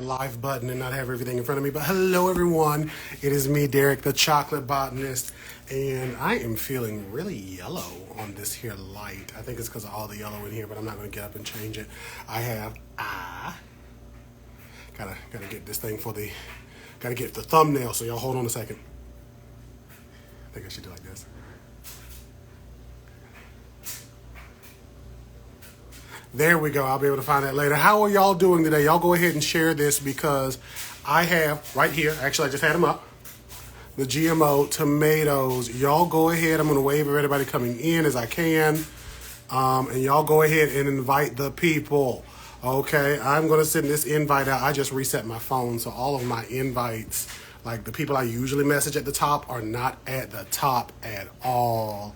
live button and not have everything in front of me. But hello everyone, it is me, Derek, the chocolate botanist, and I am feeling really yellow on this here light. I think it's because of all the yellow in here, but I'm not going to get up and change it. I have gotta get this thing gotta get the thumbnail, so y'all hold on a second. I think I should do like this. There we go. I'll be able to find that later. How are y'all doing today? Y'all go ahead and share this because I have right here, actually I just had them up, the GMO tomatoes. Y'all go ahead. I'm going to wave at everybody coming in as I can. And y'all go ahead and invite the people. Okay, I'm going to send this invite out. I just reset my phone, so all of my invites, like the people I usually message at the top, are not at the top at all.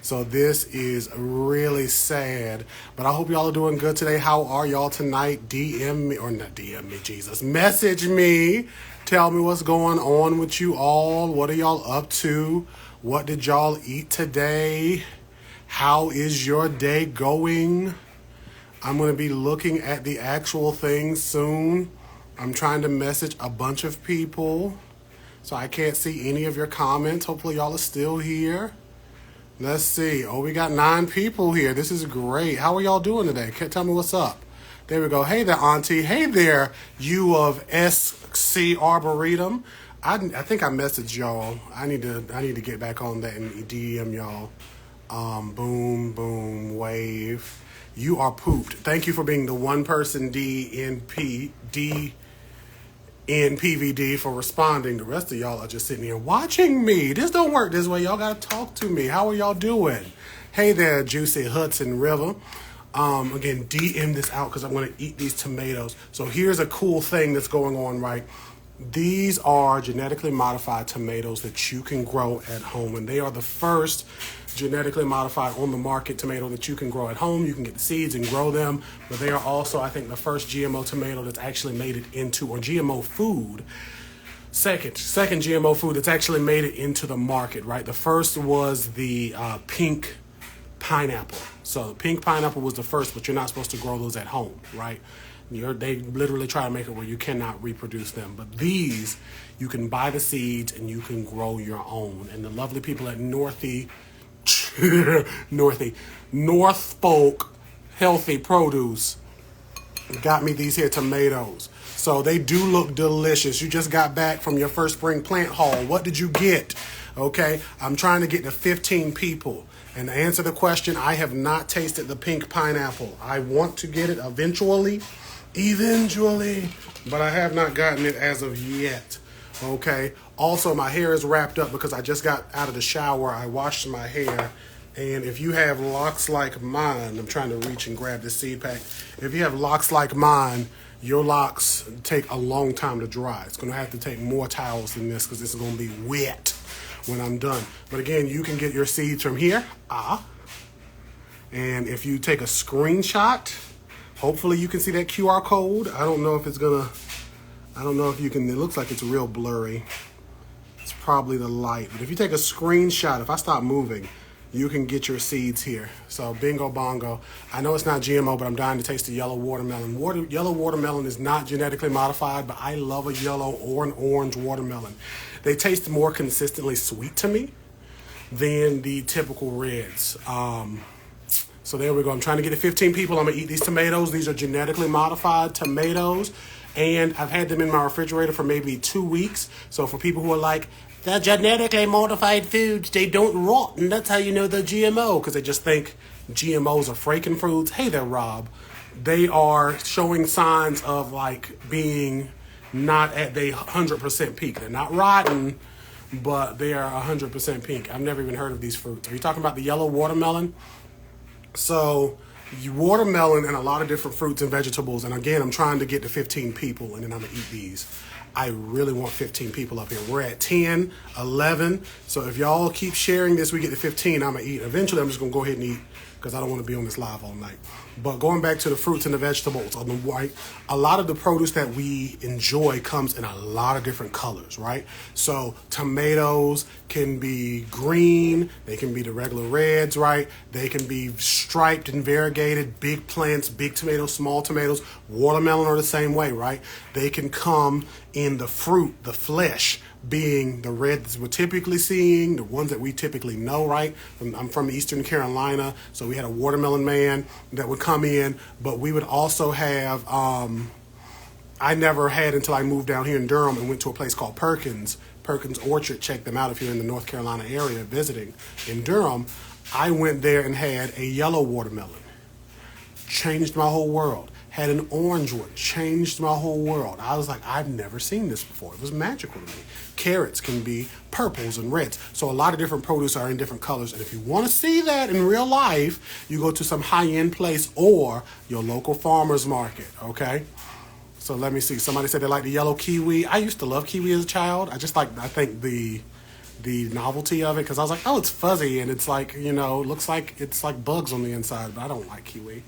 So this is really sad, but I hope y'all are doing good today. How are y'all tonight? DM me, or not DM me, Jesus. Message me. Tell me what's going on with you all. What are y'all up to? What did y'all eat today? How is your day going? I'm going to be looking at the actual thing soon. I'm trying to message a bunch of people, so I can't see any of your comments. Hopefully y'all are still here. Let's see. Oh, we got 9 people here. This is great. How are y'all doing today? Tell me what's up. There we go. Hey there, Auntie. Hey there, you of SC Arboretum. I think I messaged y'all. I need to get back on that and DM y'all. Boom, boom, wave. You are pooped. Thank you for being the one person NPVD for responding. The rest of y'all are just sitting here watching me. This don't work this way. Y'all gotta talk to me. How are y'all doing? Hey there, Juicy Hudson River. Again, DM this out because I'm gonna eat these tomatoes. So here's a cool thing that's going on, right? These are genetically modified tomatoes that you can grow at home, and they are the first genetically modified on the market tomato that you can grow at home. You can get the seeds and grow them, but they are also, I think, the first GMO tomato that's actually made it into, or GMO food, second GMO food that's actually made it into the market, right? The first was the pink pineapple. So the pink pineapple was the first, but you're not supposed to grow those at home, right? They literally try to make it where you cannot reproduce them. But these, you can buy the seeds and you can grow your own. And the lovely people at Norfolk Healthy Produce got me these here tomatoes. So they do look delicious. You just got back from your first spring plant haul. What did you get? Okay, I'm trying to get to 15 people. And to answer the question, I have not tasted the pink pineapple. I want to get it eventually, but I have not gotten it as of yet. Okay. Also, my hair is wrapped up because I just got out of the shower. I washed my hair. And if you have locks like mine, I'm trying to reach and grab this seed pack. If you have locks like mine, your locks take a long time to dry. It's going to have to take more towels than this because this is going to be wet when I'm done. But again, you can get your seeds from here. And if you take a screenshot, hopefully you can see that QR code. I don't know if you can. It looks like it's real blurry. It's probably the light. But if you take a screenshot, if I stop moving, you can get your seeds here. So bingo bongo. I know it's not GMO, but I'm dying to taste the yellow watermelon. Yellow watermelon is not genetically modified, but I love a yellow or an orange watermelon. They taste more consistently sweet to me than the typical reds. So there we go. I'm trying to get to 15 people. I'm going to eat these tomatoes. These are genetically modified tomatoes. And I've had them in my refrigerator for maybe 2 weeks. So for people who are like, the genetically modified foods, they don't rot, and that's how you know they're GMO, because they just think GMOs are freaking fruits. Hey there, Rob. They are showing signs of like being not at the 100% peak. They're not rotten, but they are 100% pink. I've never even heard of these fruits. Are you talking about the yellow watermelon? So watermelon and a lot of different fruits and vegetables. And again, I'm trying to get to 15 people, and then I'm going to eat these. I really want 15 people up here. We're at 10, 11. So if y'all keep sharing this, we get to 15, I'm going to eat. Eventually, I'm just going to go ahead and eat because I don't want to be on this live all night. But going back to the fruits and the vegetables on the white, a lot of the produce that we enjoy comes in a lot of different colors, right? So tomatoes can be green, they can be the regular reds, right? They can be striped and variegated, big plants, big tomatoes, small tomatoes. Watermelon are the same way, right? They can come in the fruit, the flesh, being the reds we're typically seeing, the ones that we typically know, right? I'm from Eastern Carolina, so we had a watermelon man that would come in, but we would also have, I never had until I moved down here in Durham and went to a place called Perkins Orchard. Check them out if you're in the North Carolina area visiting in Durham. I went there and had a yellow watermelon. Changed my whole world. Had an orange one. Changed my whole world. I was like, I've never seen this before. It was magical to me. Carrots can be purples and reds. So a lot of different produce are in different colors. And if you want to see that in real life, you go to some high-end place or your local farmer's market, okay? So let me see. Somebody said they like the yellow kiwi. I used to love kiwi as a child. I think the novelty of it, because I was like, oh, it's fuzzy and it's like, looks like it's like bugs on the inside, but I don't like kiwi.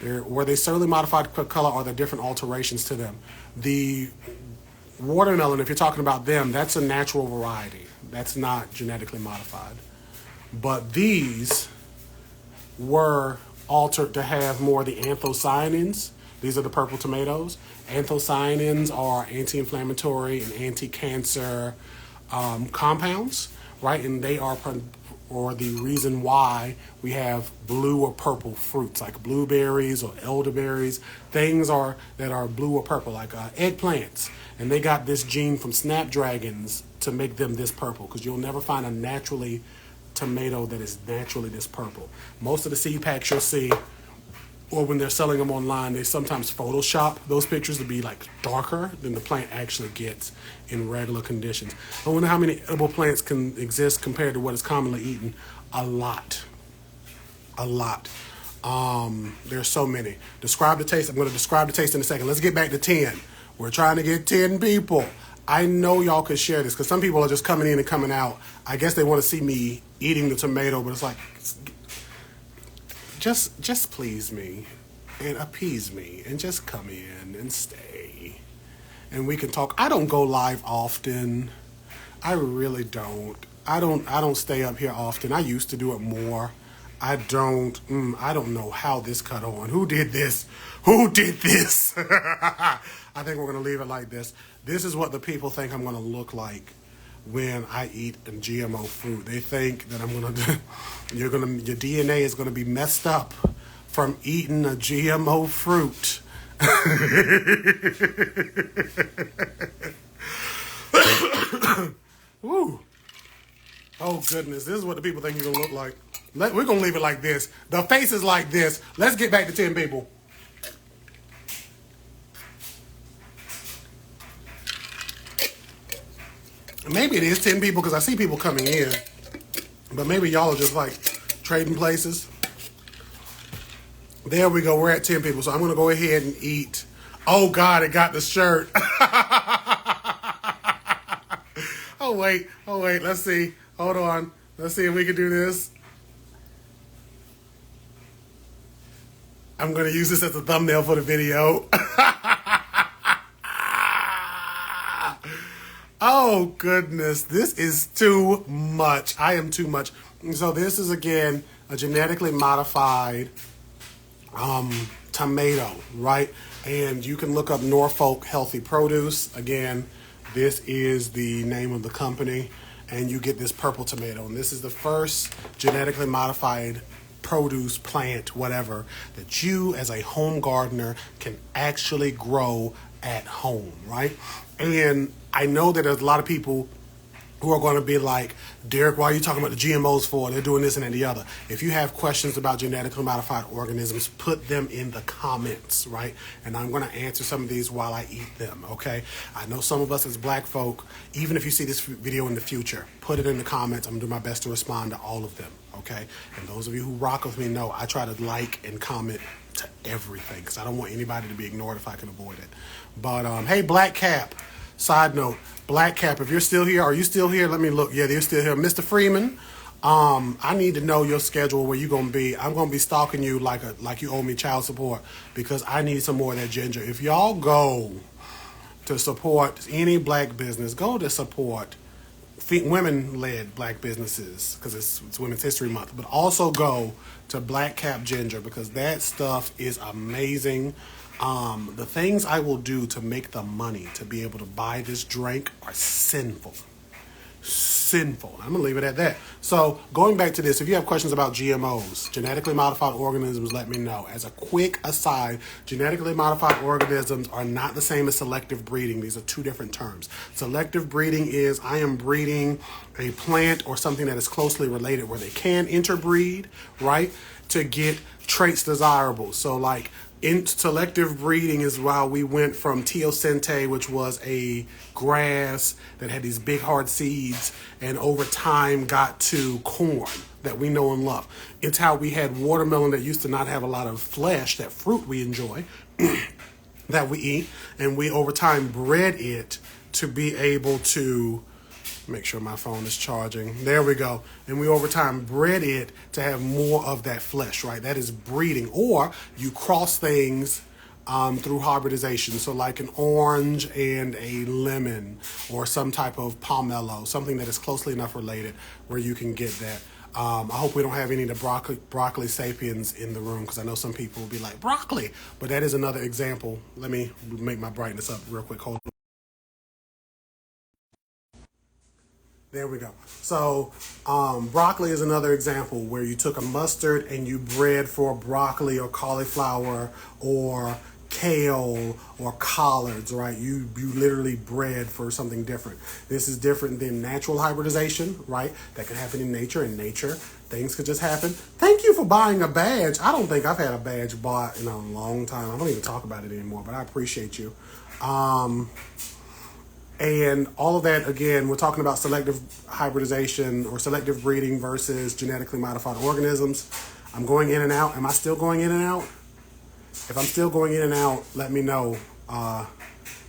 Were they certainly modified color, or are there different alterations to them? The watermelon, if you're talking about them, that's a natural variety. That's not genetically modified. But these were altered to have more of the anthocyanins. These are the purple tomatoes. Anthocyanins are anti-inflammatory and anti-cancer compounds, right? And they are the reason why we have blue or purple fruits, like blueberries or elderberries. Things that are blue or purple, like eggplants. And they got this gene from snapdragons to make them this purple, because you'll never find a naturally tomato that is naturally this purple. Most of the seed packs you'll see, or when they're selling them online, they sometimes Photoshop those pictures to be like darker than the plant actually gets in regular conditions. I wonder how many edible plants can exist compared to what is commonly eaten. A lot. There's so many. Describe the taste. I'm going to describe the taste in a second. Let's get back to 10. We're trying to get 10 people. I know y'all could share this, because some people are just coming in and coming out. I guess they want to see me eating the tomato, but it's like, just please me and appease me and just come in and stay and we can talk. I don't go live often. I really don't. I don't stay up here often. I used to do it more. I don't know how this cut on. Who did this? I think we're going to leave it like this. This is what the people think I'm going to look like when I eat a GMO fruit. They think that your DNA is going to be messed up from eating a GMO fruit. Woo. Oh goodness, this is what the people think you're going to look like. We're going to leave it like this. The face is like this. Let's get back to 10 people. Maybe it is 10 people, because I see people coming in. But maybe y'all are just like trading places. There we go. We're at 10 people. So I'm going to go ahead and eat. Oh, God, it got the shirt. Oh, wait. Let's see. Hold on. Let's see if we can do this. I'm going to use this as a thumbnail for the video. Oh, goodness. This is too much. I am too much. So this is, again, a genetically modified tomato, right? And you can look up Norfolk Healthy Produce. Again, this is the name of the company. And you get this purple tomato. And this is the first genetically modified produce, plant, whatever, that you as a home gardener can actually grow at home, right? And I know that there's a lot of people who are going to be like, Derek, why are you talking about the GMOs for? They're doing this and that and the other. If you have questions about genetically modified organisms, put them in the comments, right? And I'm going to answer some of these while I eat them, okay? I know some of us as black folk, even if you see this video in the future, put it in the comments. I'm going to do my best to respond to all of them, okay? And those of you who rock with me know I try to like and comment to everything, because I don't want anybody to be ignored if I can avoid it. But, hey, Black Cap, side note, Black Cap, if you're still here, are you still here? Let me look. Yeah, they're still here. Mr. Freeman, I need to know your schedule, where you're going to be. I'm going to be stalking you like you owe me child support, because I need some more of that ginger. If y'all go to support any black business, go to support women-led black businesses, because it's Women's History Month, but also go to Black Cap Ginger, because that stuff is amazing. The things I will do to make the money to be able to buy this drink are sinful. Sinful. I'm gonna leave it at that. So going back to this, if you have questions about GMOs, genetically modified organisms, let me know. As a quick aside, genetically modified organisms are not the same as selective breeding. These are two different terms. Selective breeding is I am breeding a plant or something that is closely related where they can interbreed, right, to get traits desirable. So like in selective breeding is why we went from teosinte, which was a grass that had these big hard seeds, and over time got to corn that we know and love. It's how we had watermelon that used to not have a lot of flesh, that fruit we enjoy, that we eat, and we over time bred it to be able to make sure my phone is charging. There we go. And we over time bred it to have more of that flesh, right? That is breeding. Or you cross things through hybridization. So like an orange and a lemon, or some type of pomelo, something that is closely enough related where you can get that. I hope we don't have any of the broccoli sapiens in the room, because I know some people will be like, broccoli. But that is another example. Let me make my brightness up real quick. Hold on. There we go. So broccoli is another example where you took a mustard and you bred for broccoli or cauliflower or kale or collards, right? You literally bred for something different. This is different than natural hybridization, right? That can happen in nature. In nature, things could just happen. Thank you for buying a badge. I don't think I've had a badge bought in a long time. I don't even talk about it anymore, but I appreciate you. And all of that, again, we're talking about selective hybridization or selective breeding versus genetically modified organisms. I'm going in and out. Am I still going in and out? If I'm still going in and out, let me know.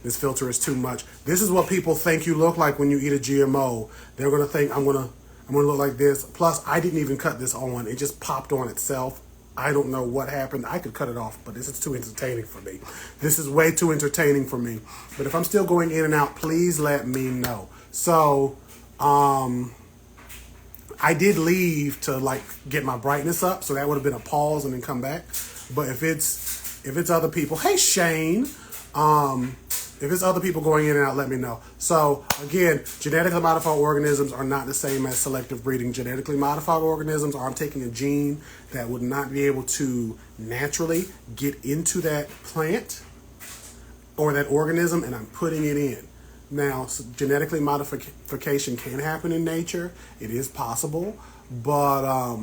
This filter is too much. This is what people think you look like when you eat a GMO. They're gonna think I'm gonna look like this. Plus, I didn't even cut this on. It just popped on itself. I don't know what happened. I could cut it off, but this is too entertaining for me. This is way too entertaining for me. But if I'm still going in and out, please let me know. So, I did leave to like get my brightness up, so that would have been a pause and then come back. But if it's other people, hey Shane, if it's other people going in and out, let me know. So again, genetically modified organisms are not the same as selective breeding. Genetically modified organisms are I'm taking a gene that would not be able to naturally get into that plant or that organism, and I'm putting it in. Now, genetically modification can happen in nature. It is possible, but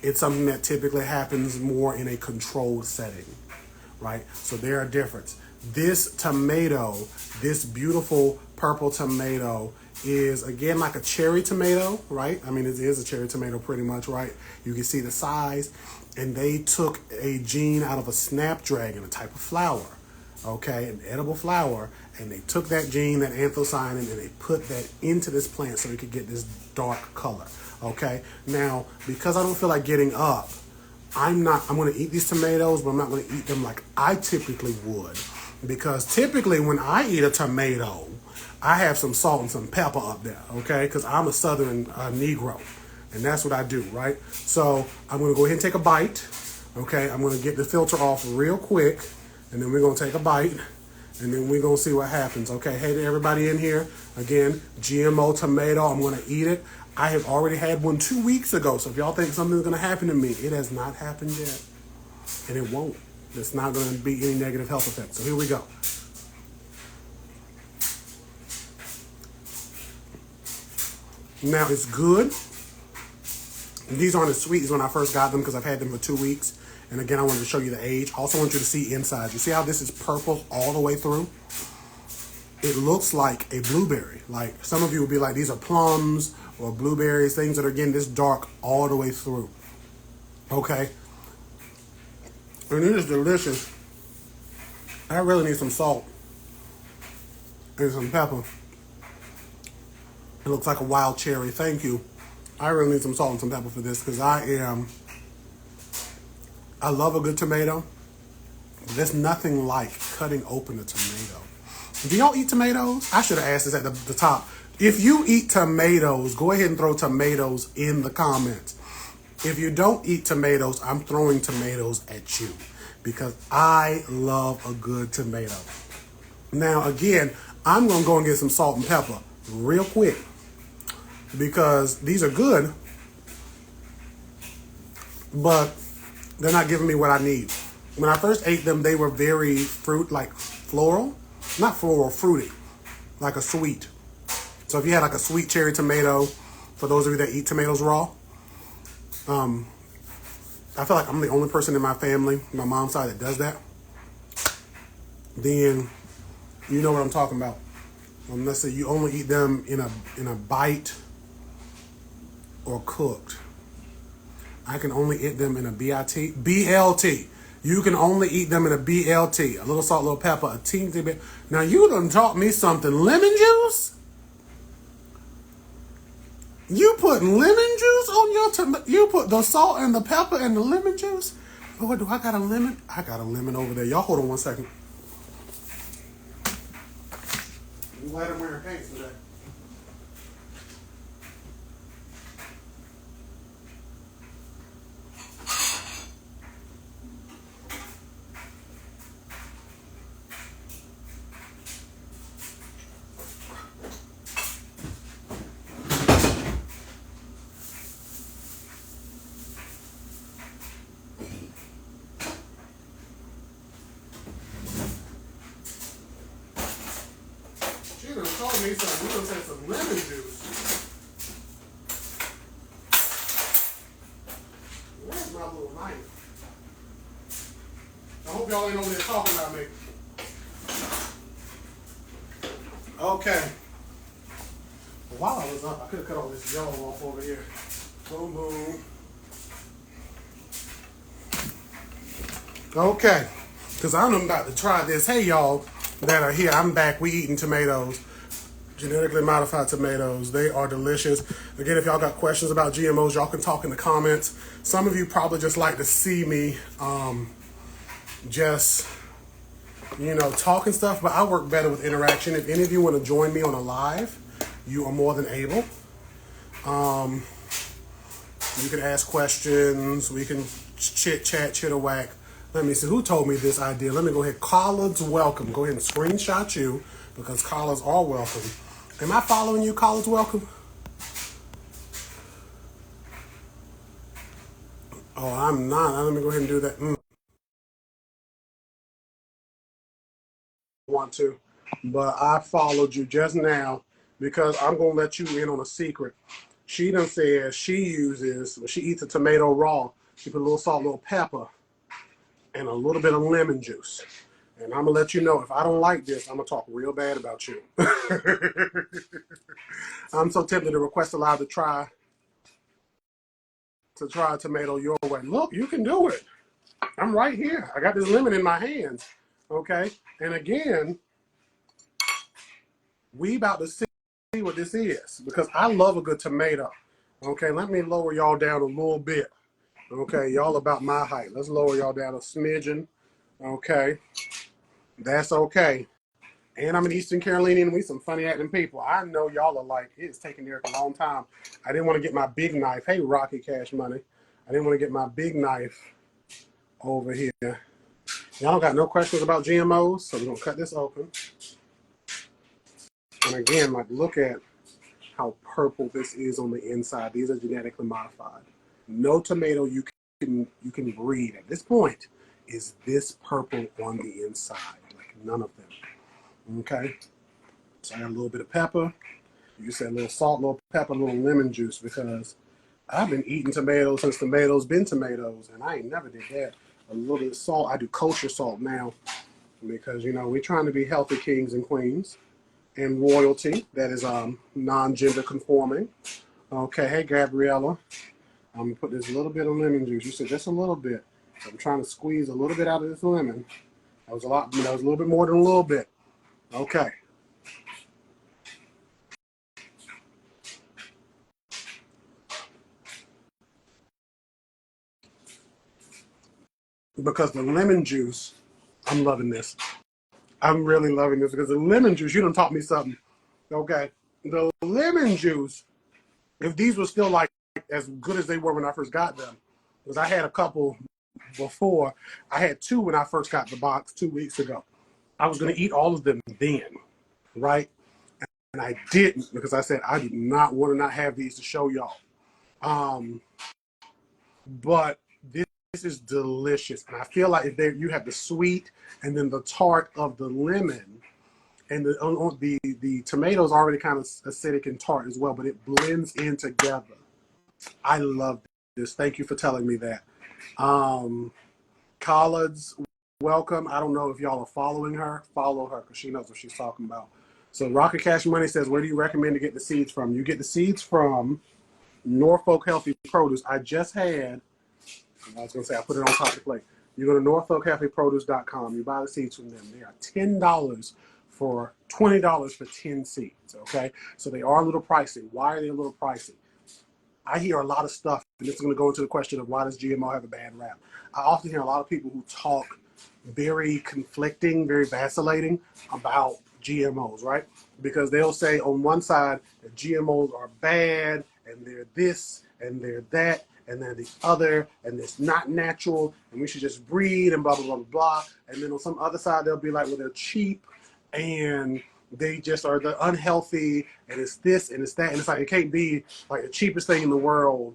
it's something that typically happens more in a controlled setting, right? So there are differences. This tomato, this beautiful purple tomato, is again like a cherry tomato, right? I mean, it is a cherry tomato pretty much, right? You can see the size, and they took a gene out of a snapdragon, a type of flower, okay, an edible flower, and they took that gene, that anthocyanin, and they put that into this plant so it could get this dark color, okay? Now, because I don't feel like getting up, I'm going to eat these tomatoes, but I'm not going to eat them like I typically would. Because typically when I eat a tomato, I have some salt and some pepper up there, okay? Because I'm a Southern Negro, and that's what I do, right? So I'm going to go ahead and take a bite, okay? I'm going to get the filter off real quick, and then we're going to take a bite, and then we're going to see what happens, okay? Hey to everybody in here. Again, GMO tomato, I'm going to eat it. I have already had one 2 weeks ago, so if y'all think something's going to happen to me, it has not happened yet, and it won't. It's not going to be any negative health effects. So here we go. Now it's good. These aren't as sweet as when I first got them because I've had them for 2 weeks. And again, I wanted to show you the age. Also want you to see inside. You see how this is purple all the way through? It looks like a blueberry. Like some of you would be like, these are plums or blueberries, things that are getting this dark all the way through. Okay. And it is delicious. I really need some salt and some pepper. It looks like a wild cherry. Thank you. I really need some salt and some pepper for this because I love a good tomato. But there's nothing like cutting open a tomato. Do y'all eat tomatoes? I should have asked this at the top. If you eat tomatoes, go ahead and throw tomatoes in the comments. If you don't eat tomatoes, I'm throwing tomatoes at you because I love a good tomato. Now, again, I'm going to go and get some salt and pepper real quick because these are good, but they're not giving me what I need. When I first ate them, they were very like floral, not floral, fruity, like a sweet. So if you had like a sweet cherry tomato, for those of you that eat tomatoes raw, I feel like I'm the only person in my family, my mom's side, that does that. Then you know what I'm talking about. Let's say you only eat them in a bite or cooked. I can only eat them in a BLT. You can only eat them in a BLT. A little salt, a little pepper, a teensy bit. Now you done taught me something. Lemon juice? You put lemon juice on your tomato? You put the salt and the pepper and the lemon juice? Oh, do I got a lemon? I got a lemon over there. Y'all hold on one second. I'm glad I'm wearing pants today. She done told me something. We done said some lemon juice. Where's my little knife? I hope y'all ain't over there talking about me. Okay. Well, while I was up, I could have cut all this yellow off over here. Boom, boom. Okay. Because I'm about to try this. Hey, y'all that are here. I'm back. We eating tomatoes. Genetically modified tomatoes. They are delicious. Again, if y'all got questions about GMOs, y'all can talk in the comments. Some of you probably just like to see me just, talk and stuff, but I work better with interaction. If any of you want to join me on a live, you are more than able. You can ask questions. We can chit chat, chitter whack. Let me see who told me this idea. Let me go ahead. Collins, welcome. Go ahead and screenshot you because callers are welcome. Am I following you, Collins, welcome? Oh, I'm not. Let me go ahead and do that. Want to, but I followed you just now because I'm going to let you in on a secret. She done says when she eats a tomato raw, she put a little salt, a little pepper, and a little bit of lemon juice. And I'm going to let you know, if I don't like this, I'm going to talk real bad about you. I'm so tempted to request allowed to try a tomato your way. Look, you can do it. I'm right here. I got this lemon in my hands. Okay? And again, we about to see what this is because I love a good tomato. Okay, let me lower y'all down a little bit. Okay, y'all about my height. Let's lower y'all down a smidgen. Okay, that's okay. And I'm in Eastern Carolina and we some funny acting people. I know y'all are like, it's taking Eric a long time. I didn't want to get my big knife. Hey, Rocky Cash Money. I didn't want to get my big knife over here. Y'all don't got no questions about GMOs, so we're going to cut this open. And again, like, look at how purple this is on the inside. These are genetically modified. No tomato you can breed at this point is this purple on the inside. Like none of them. Okay? So I got a little bit of pepper. You said a little salt, a little pepper, a little lemon juice because I've been eating tomatoes since tomatoes been tomatoes, and I ain't never did that. A little bit of salt. I do kosher salt now because, we're trying to be healthy kings and queens and royalty that is non-gender conforming. Okay, hey, Gabriella. I'm going to put this little bit of lemon juice. You said just a little bit. So I'm trying to squeeze a little bit out of this lemon. That was a lot. That was a little bit more than a little bit. Okay. Because the lemon juice, I'm loving this. I'm really loving this because the lemon juice, you done taught me something. Okay. The lemon juice, if these were still like as good as they were when I first got them, because I had a couple before. I had 2 when I first got the box 2 weeks ago. I was going to eat all of them then, right? And I didn't because I said I did not want to not have these to show y'all. But this is delicious, and I feel like if there you have the sweet and then the tart of the lemon, and the tomatoes already kind of acidic and tart as well, but it blends in together. I love this. Thank you for telling me that. Collards, welcome. I don't know if y'all are following her. Follow her because she knows what she's talking about. So Rocket Cash Money says, where do you recommend to get the seeds from? You get the seeds from Norfolk Healthy Produce. I just had, I was going to say, I put it on top of the plate. You go to norfolkhealthyproduce.com. You buy the seeds from them. They are $10 for $20 for 10 seeds, okay? So they are a little pricey. Why are they a little pricey? I hear a lot of stuff, and this is going to go into the question of why does GMO have a bad rap. I often hear a lot of people who talk very conflicting, very vacillating about GMOs, right? Because they'll say on one side that GMOs are bad, and they're this, and they're that, and they're the other, and it's not natural, and we should just breed, and blah, blah, blah, blah. And then on some other side, they'll be like, well, they're cheap, and they just are the unhealthy, and it's this, and it's that. And it's like, it can't be like the cheapest thing in the world,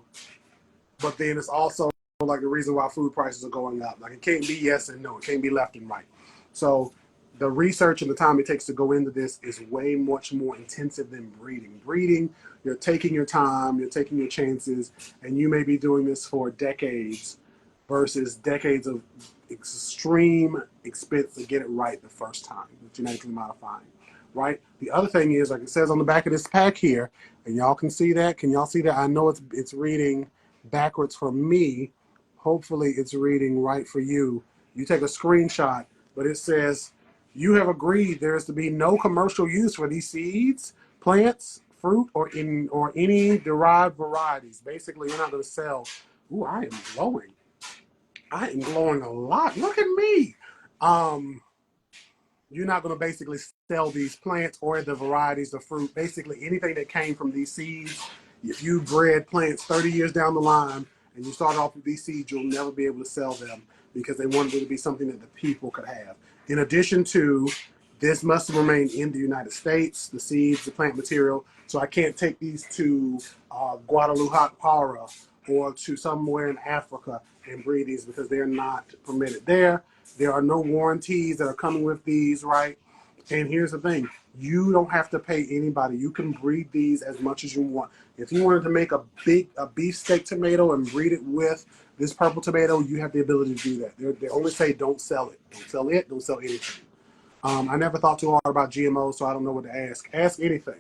but then it's also like the reason why food prices are going up. Like it can't be yes and no. It can't be left and right. So the research and the time it takes to go into this is way much more intensive than breeding. Breeding, you're taking your time, you're taking your chances, and you may be doing this for decades versus decades of extreme expense to get it right the first time, genetically modifying, right? The other thing is, like it says on the back of this pack here, and y'all can see that. Can y'all see that? I know it's reading backwards for me. Hopefully it's reading right for you. You take a screenshot, but it says, you have agreed there is to be no commercial use for these seeds, plants, fruit, or any derived varieties. Basically, you're not going to sell. Ooh, I am glowing. I am glowing a lot. Look at me. You're not going to basically sell these plants or the varieties of fruit. Basically, anything that came from these seeds, if you bred plants 30 years down the line and you start off with these seeds, you'll never be able to sell them because they wanted it to be something that the people could have. In addition to, this must remain in the United States, the seeds, the plant material. So I can't take these to Guadalajara or to somewhere in Africa and breed these because they're not permitted there. There are no warranties that are coming with these, right? And here's the thing. You don't have to pay anybody. You can breed these as much as you want. If you wanted to make a beefsteak tomato and breed it with this purple tomato, you have the ability to do that. They only say don't sell it. Don't sell it. Don't sell anything. I never thought too hard about GMOs, so I don't know what to ask. Ask anything.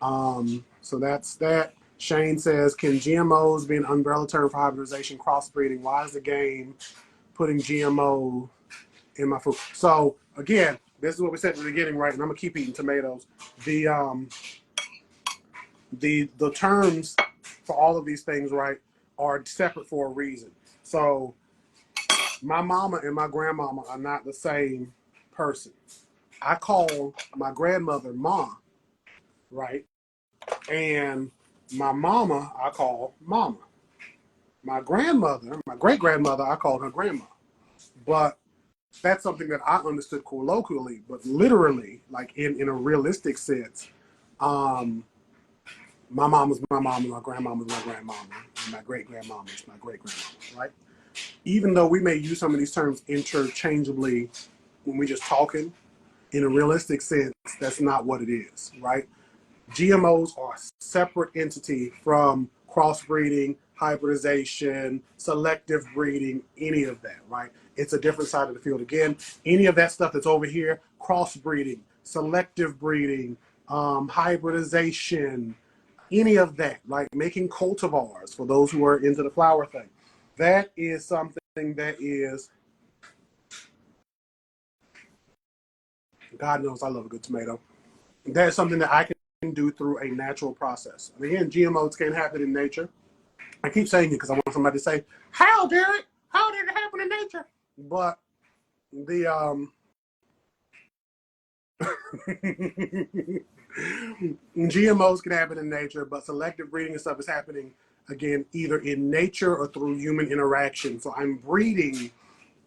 So that's that. Shane says, can GMOs be an umbrella term for hybridization, crossbreeding? Why is the game putting GMO in my food? So again, this is what we said at the beginning, right? And I'm gonna keep eating tomatoes. The terms for all of these things, right, are separate for a reason. So my mama and my grandmama are not the same person. I call my grandmother Ma, right? And my mama, I call Mama. My grandmother, my great grandmother, I called her Grandma. But that's something that I understood colloquially, but literally, like in a realistic sense, my mom was my mom, and my grandmama was my grandmama, and my great grandmama was my great grandmama, right? Even though we may use some of these terms interchangeably when we're just talking, in a realistic sense, that's not what it is, right? GMOs are a separate entity from crossbreeding, hybridization, selective breeding, any of that, right? It's a different side of the field. Again, any of that stuff that's over here, crossbreeding, selective breeding, hybridization, any of that, like making cultivars for those who are into the flower thing, that is something that is, God knows I love a good tomato. That is something that I can do through a natural process. And again, GMOs can't happen in nature. I keep saying it because I want somebody to say, how, Derek? How did it happen in nature? But the GMOs can happen in nature, but selective breeding and stuff is happening again, either in nature or through human interaction. So I'm breeding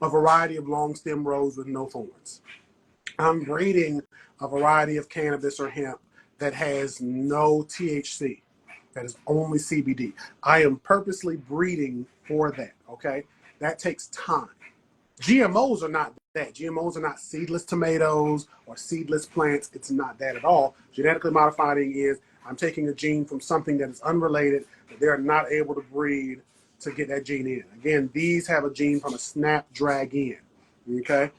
a variety of long stem rose with no thorns. I'm breeding a variety of cannabis or hemp that has no THC, that is only CBD. I am purposely breeding for that, okay? That takes time. GMOs are not that. GMOs are not seedless tomatoes or seedless plants. It's not that at all. Genetically modifying is I'm taking a gene from something that is unrelated, that they're not able to breed to get that gene in. Again, these have a gene from a snapdragon, okay?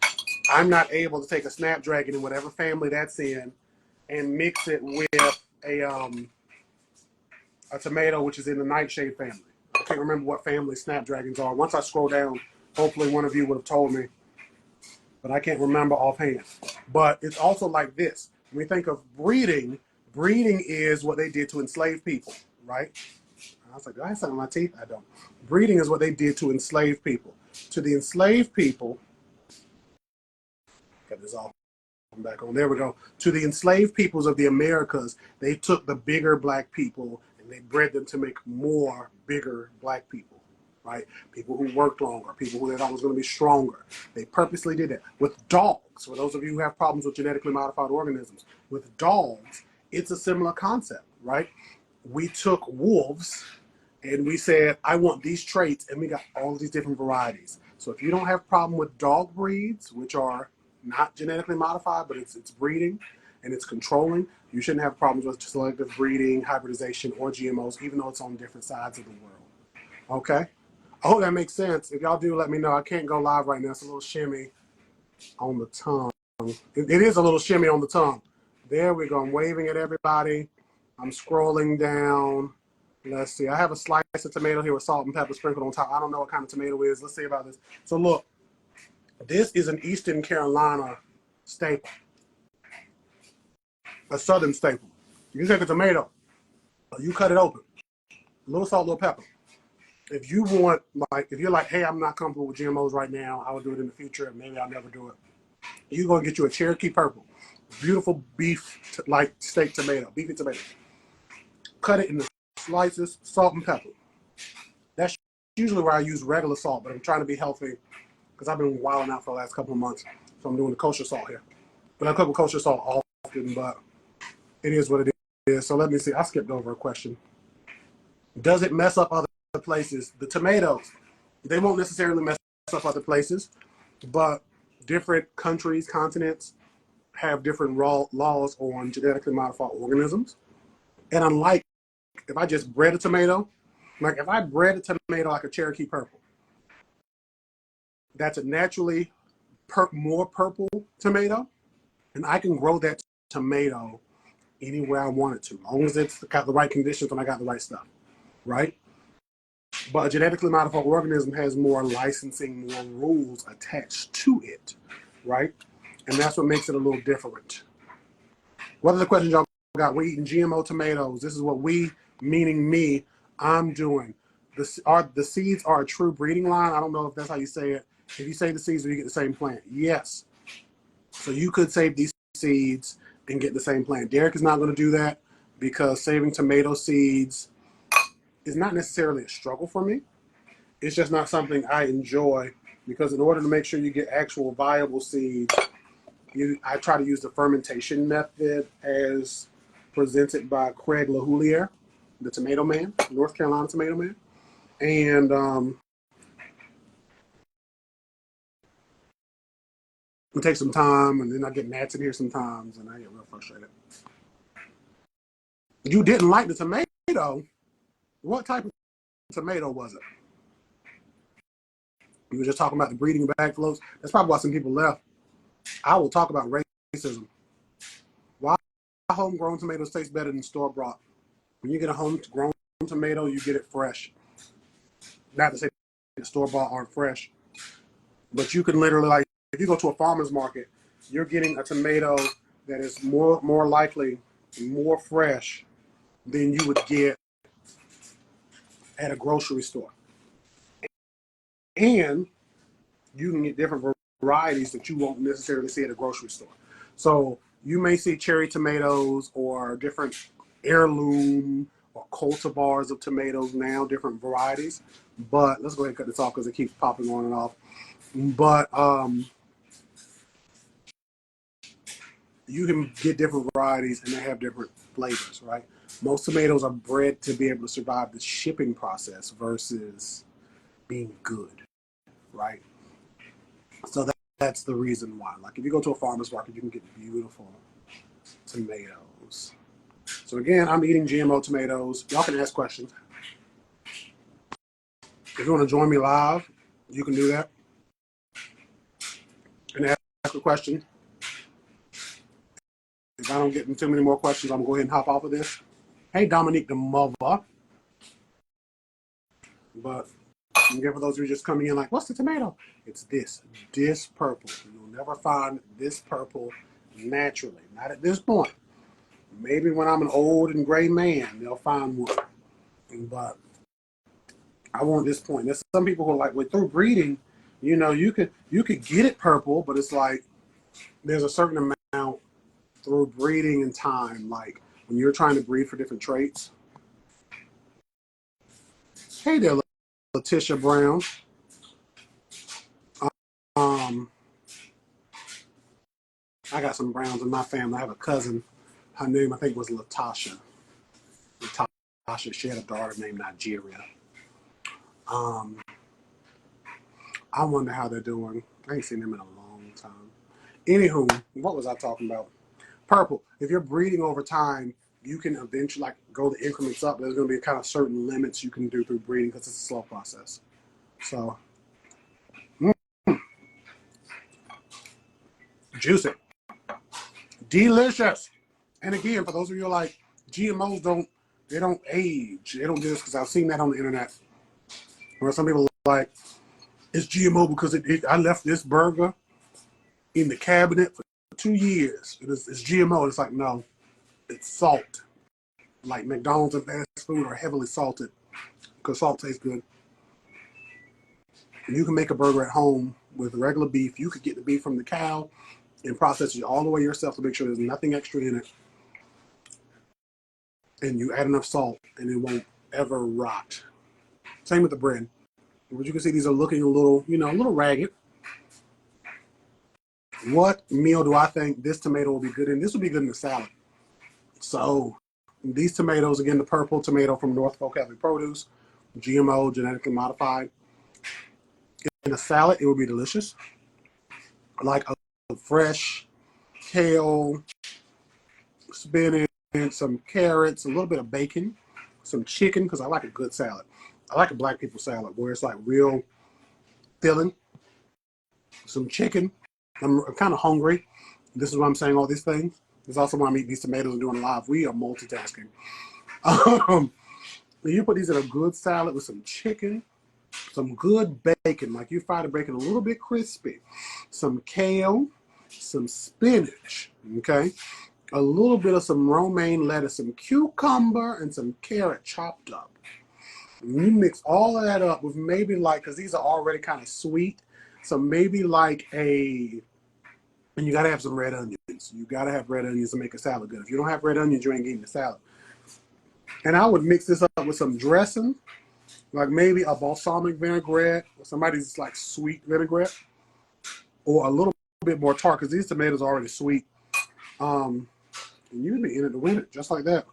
I'm not able to take a snapdragon in whatever family that's in and mix it with a tomato, which is in the nightshade family. I can't remember what family snapdragons are. Once I scroll down, hopefully one of you would have told me, but I can't remember offhand. But it's also like this. When we think of breeding, breeding is what they did to enslave people, right? I was like, do I have something in my teeth? I don't. Breeding is what they did to enslave people. To the enslaved people, got this all back on. There we go. To the enslaved peoples of the Americas, they took the bigger black people and they bred them to make more bigger black people, right? People who worked longer, people who they thought was going to be stronger. They purposely did that. With dogs, for those of you who have problems with genetically modified organisms, with dogs, it's a similar concept, right? We took wolves and we said, I want these traits, and we got all these different varieties. So if you don't have a problem with dog breeds, which are not genetically modified, but it's breeding and it's controlling, you shouldn't have problems with selective breeding, hybridization, or GMOs, even though it's on different sides of the world. Okay? I hope that makes sense. If y'all do, let me know. I can't go live right now. It's a little shimmy on the tongue. It is a little shimmy on the tongue. There we go. I'm waving at everybody. I'm scrolling down. Let's see. I have a slice of tomato here with salt and pepper sprinkled on top. I don't know what kind of tomato it is. Let's see about this. So look, this is an Eastern Carolina staple, a Southern staple. You take a tomato, you cut it open, a little salt, a little pepper. If you want, like, if you're like, hey, I'm not comfortable with GMOs right now, I will do it in the future, and maybe I'll never do it. You're going to get you a Cherokee Purple, beautiful beef, like steak tomato, beefy tomato. Cut it into slices, salt and pepper. That's usually where I use regular salt, but I'm trying to be healthy because I've been wilding out for the last couple of months. So I'm doing the kosher salt here. But I cook with kosher salt often, but it is what it is. So let me see. I skipped over a question. Does it mess up other places? The tomatoes, they won't necessarily mess up other places, but different countries, continents have different laws on genetically modified organisms. And unlike if I just bred a tomato, like if I bred a tomato like a Cherokee Purple, that's a naturally more purple tomato, and I can grow that tomato anywhere I want it to, as long as it's got the right conditions and I got the right stuff, right? But a genetically modified organism has more licensing, more rules attached to it, right? And that's what makes it a little different. What are the questions y'all got? We're eating GMO tomatoes. This is what we, meaning me, I'm doing. The seeds are a true breeding line. I don't know if that's how you say it. If you save the seeds, you get the same plant. Yes. So you could save these seeds and get the same plant. Derek is not going to do that because saving tomato seeds is not necessarily a struggle for me. It's just not something I enjoy because in order to make sure you get actual viable seeds, I try to use the fermentation method as presented by Craig LaHouliere, the tomato man, North Carolina tomato man. And it takes some time, and then I get gnats in here sometimes, and I get real frustrated. You didn't like the tomato. What type of tomato was it? You were just talking about the breeding bag floats. That's probably why some people left. I will talk about racism. Why homegrown tomatoes taste better than store-bought? When you get a homegrown tomato, you get it fresh. Not to say the store-bought aren't fresh, but you can literally, like, if you go to a farmer's market, you're getting a tomato that is more likely more fresh than you would get at a grocery store. And you can get different varieties that you won't necessarily see at a grocery store. So you may see cherry tomatoes or different heirloom or cultivars of tomatoes now, different varieties. But let's go ahead and cut this off because it keeps popping on and off. But you can get different varieties and they have different flavors, right? Most tomatoes are bred to be able to survive the shipping process versus being good, right? So that's the reason why. Like if you go to a farmer's market, you can get beautiful tomatoes. So again, I'm eating GMO tomatoes. Y'all can ask questions. If you want to join me live, you can do that and ask a question. If I don't get too many more questions, I'm going to go ahead and hop off of this. Hey, Dominique the mother. But again, for those of you just coming in like, what's the tomato? It's this purple. You'll never find this purple naturally. Not at this point. Maybe when I'm an old and gray man, they'll find one. But I won't at this point. There's some people who are like, well, through breeding, you know, you could get it purple, but it's like there's a certain amount through breeding and time. Like when you're trying to breed for different traits. Hey there, Letitia Brown. I got some Browns in my family. I have a cousin. Her name, I think, was Latasha. Latasha. She had a daughter named Nigeria. I wonder how they're doing. I ain't seen them in a long time. Anywho, what was I talking about? Purple. If you're breeding over time, you can eventually like go the increments up. There's going to be kind of certain limits you can do through breeding because it's a slow process. So, juicy. Delicious. And again, for those of you who are like, GMOs don't age. They don't do this because I've seen that on the internet. Where some people are like, it's GMO because I left this burger in the cabinet for 2 years. It's GMO. It's like, no, it's salt. Like McDonald's and fast food are heavily salted because salt tastes good. And you can make a burger at home with regular beef. You could get the beef from the cow and process it all the way yourself to make sure there's nothing extra in it. And you add enough salt and it won't ever rot. Same with the bread. But you can see these are looking a little, a little ragged. What meal do I think this tomato will be good in? This will be good in a salad. So these tomatoes, again, the purple tomato from Norfolk Healthy Produce, GMO, genetically modified. In a salad, it would be delicious. Like a fresh kale, spinach, some carrots, a little bit of bacon, some chicken, because I like a good salad. I like a black people salad where it's like real filling, some chicken. I'm kind of hungry. This is why I'm saying all these things. This is also why I'm eating these tomatoes and doing live. We are multitasking. You put these in a good salad with some chicken, some good bacon, like you fry the bacon a little bit crispy, some kale, some spinach, okay? A little bit of some romaine lettuce, some cucumber, and some carrot chopped up. And you mix all of that up with maybe like, because these are already kind of sweet, so maybe like and you got to have some red onions. You got to have red onions to make a salad good. If you don't have red onions, you ain't getting the salad. And I would mix this up with some dressing, like maybe a balsamic vinaigrette, or somebody's like sweet vinaigrette, or a little bit more tart, because these tomatoes are already sweet. And you'd be in it to win it, just like that.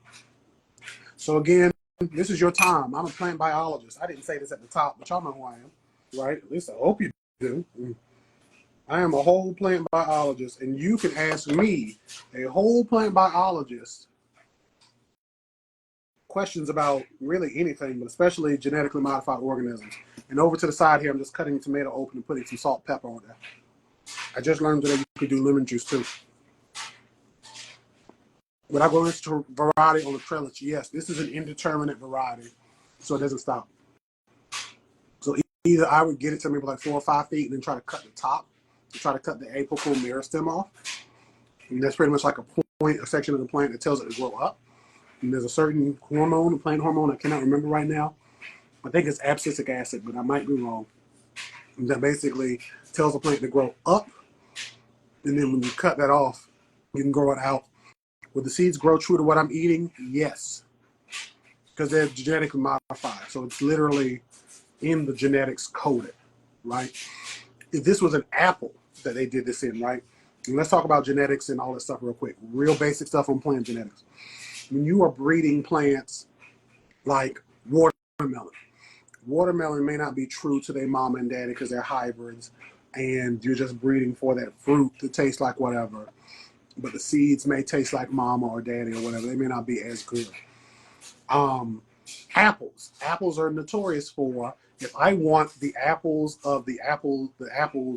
So again, this is your time. I'm a plant biologist. I didn't say this at the top, but y'all know who I am, right? At least I hope you do. I am a whole plant biologist, and you can ask me, a whole plant biologist, questions about really anything, but especially genetically modified organisms. And over to the side here, I'm just cutting the tomato open and putting some salt and pepper on there. I just learned today you could do lemon juice too. Would I go into variety on the trellis? Yes, this is an indeterminate variety, so it doesn't stop. So either I would get it to maybe like 4 or 5 feet and then try to cut the top, to try to cut the apical meristem off. And that's pretty much like a section of the plant that tells it to grow up. And there's a certain hormone, a plant hormone, I cannot remember right now. I think it's abscisic acid, but I might be wrong. And that basically tells the plant to grow up. And then when you cut that off, you can grow it out. Will the seeds grow true to what I'm eating? Yes. because they're genetically modified. So it's literally in the genetics coded, right? If this was an apple that they did this in, right? And let's talk about genetics and all that stuff real quick. Real basic stuff on plant genetics. When you are breeding plants like watermelon, watermelon may not be true to their mom and daddy because they're hybrids, and you're just breeding for that fruit to taste like whatever. But the seeds may taste like mama or daddy or whatever. They may not be as good. Apples. Apples are notorious for, if I want the apples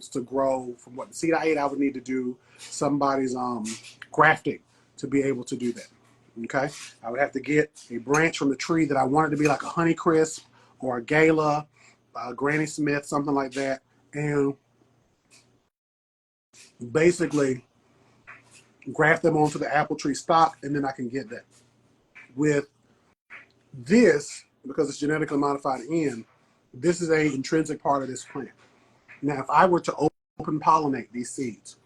to grow from what the seed I ate, I would need to do somebody's grafting to be able to do that. Okay? I would have to get a branch from the tree that I wanted to be like a Honeycrisp or a Gala, Granny Smith, something like that, and basically graft them onto the apple tree stock, and then I can get that. With this, because it's genetically modified in, this is a intrinsic part of this plant. Now, if I were to open pollinate these seeds,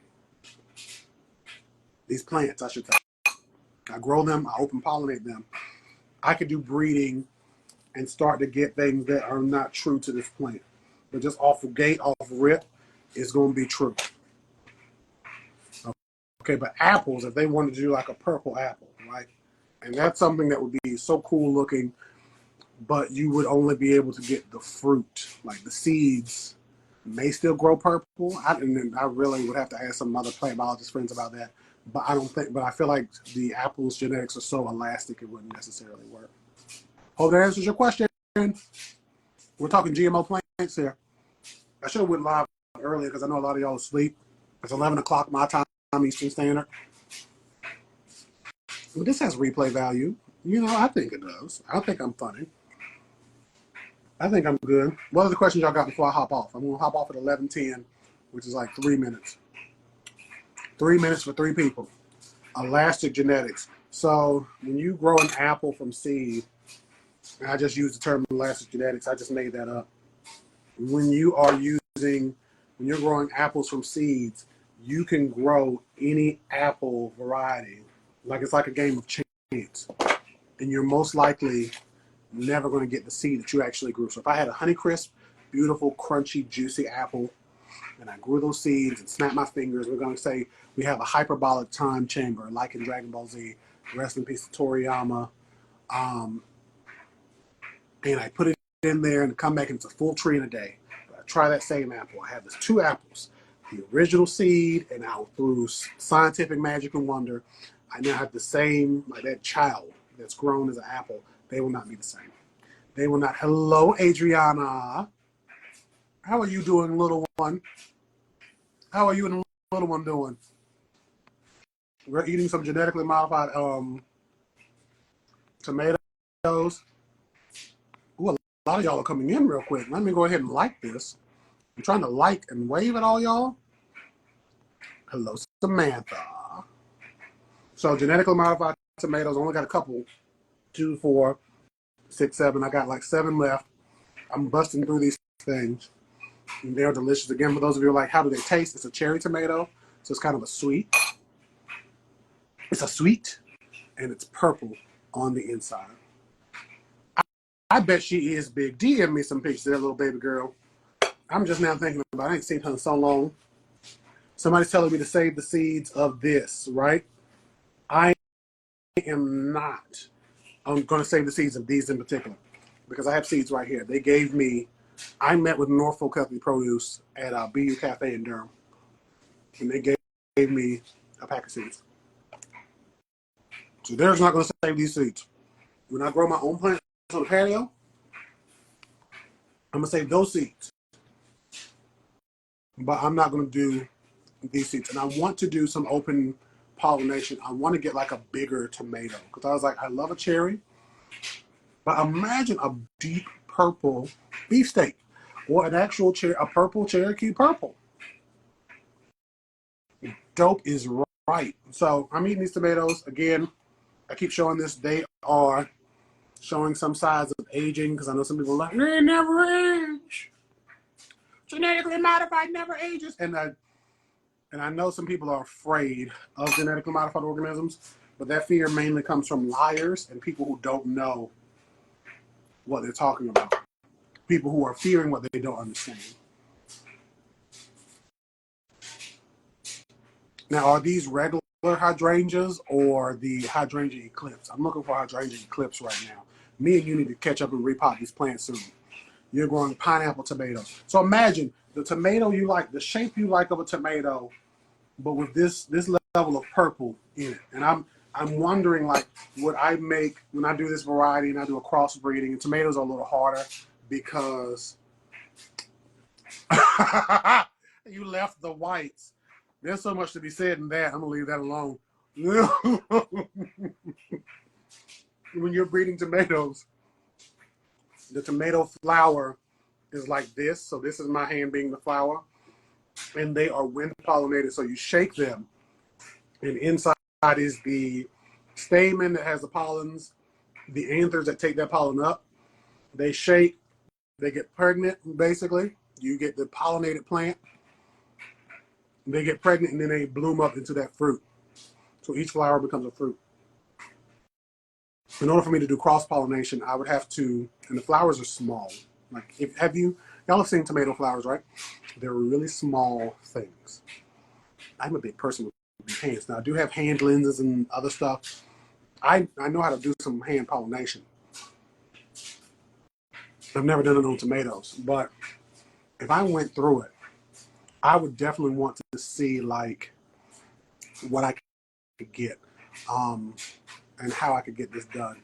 these plants, I should say, I grow them, I open pollinate them, I could do breeding and start to get things that are not true to this plant. But just off the gate, off rip, it's going to be true. Okay, but apples, if they wanted to do like a purple apple, right? And that's something that would be so cool looking, but you would only be able to get the fruit, like the seeds may still grow purple. I really would have to ask some other plant biologist friends about that. But I feel like the apple's genetics are so elastic it wouldn't necessarily work. Hope that answers your question. We're talking GMO plants here. I should have went live earlier because I know a lot of y'all asleep. It's 11 o'clock my time, Eastern Standard. But this has replay value. You know, I think it does. I think I'm funny. I think I'm good. What are the questions y'all got before I hop off? I'm going to hop off at 11:10, which is like 3 minutes. 3 minutes for 3 people. Elastic genetics. So when you grow an apple from seed, and I just used the term elastic genetics, I just made that up. When you're growing apples from seeds, you can grow any apple variety. Like it's like a game of chance. And you're most likely never going to get the seed that you actually grew. So if I had a Honeycrisp, beautiful, crunchy, juicy apple, and I grew those seeds and snapped my fingers, we're going to say we have a hyperbolic time chamber, like in Dragon Ball Z, rest in peace to Toriyama, and I put it in there and come back and it's a full tree in a day. But I try that same apple. I have this 2 apples, the original seed, and now through scientific magic and wonder, I now have the same, like that child that's grown as an apple. They will not be the same. They will not. Hello, Adriana. How are you doing, little one? How are you and the little one doing? We're eating some genetically modified tomatoes. Ooh, a lot of y'all are coming in real quick. Let me go ahead and like this. I'm trying to like and wave at all y'all. Hello, Samantha. So genetically modified tomatoes, only got a couple. 2, 4, 6, 7. I got like 7 left. I'm busting through these things. And they're delicious. Again, for those of you who are like, how do they taste? It's a cherry tomato, so it's kind of a sweet. It's a sweet, and it's purple on the inside. I bet she is big. DM me some pictures of that little baby girl. I'm just now thinking about it. I ain't seen her in so long. Somebody's telling me to save the seeds of this, right? I am not. I'm going to save the seeds of these in particular because I have seeds right here. They gave me, I met with Norfolk Healthy Produce at a BU Cafe in Durham, and they gave me a pack of seeds. So they're not going to save these seeds. When I grow my own plants on the patio, I'm going to save those seeds. But I'm not going to do these seeds. And I want to do some open pollination. I want to get like a bigger tomato because I was like, I love a cherry. But imagine a deep purple beefsteak or an actual a purple Cherokee purple. Dope is right. So I'm eating these tomatoes. Again, I keep showing this. They are showing some signs of aging because I know some people are like, they never age. Genetically modified never ages. And I know some people are afraid of genetically modified organisms, but that fear mainly comes from liars and people who don't know what they're talking about. People who are fearing what they don't understand. Now, are these regular hydrangeas or the hydrangea eclipse? I'm looking for hydrangea eclipse right now. Me and you need to catch up and repot these plants soon. You're growing pineapple tomatoes. So imagine the tomato you like, the shape you like of a tomato, but with this level of purple in it. And I'm wondering, like, would I make, when I do this variety and I do a crossbreeding, and tomatoes are a little harder because you left the whites. There's so much to be said in that. I'm gonna leave that alone. When you're breeding tomatoes, the tomato flower is like this. So this is my hand being the flower, and they are wind pollinated. So you shake them, and inside is the stamen that has the pollens, the anthers that take that pollen up. They shake, they get pregnant. Basically, you get the pollinated plant. They get pregnant, and then they bloom up into that fruit. So each flower becomes a fruit. In order for me to do cross pollination, I would have to, and the flowers are small. Like, y'all have seen tomato flowers, right? They're really small things. I'm a big person with big hands. Now, I do have hand lenses and other stuff. I know how to do some hand pollination. I've never done it on tomatoes, but if I went through it, I would definitely want to see like what I could get, and how I could get this done.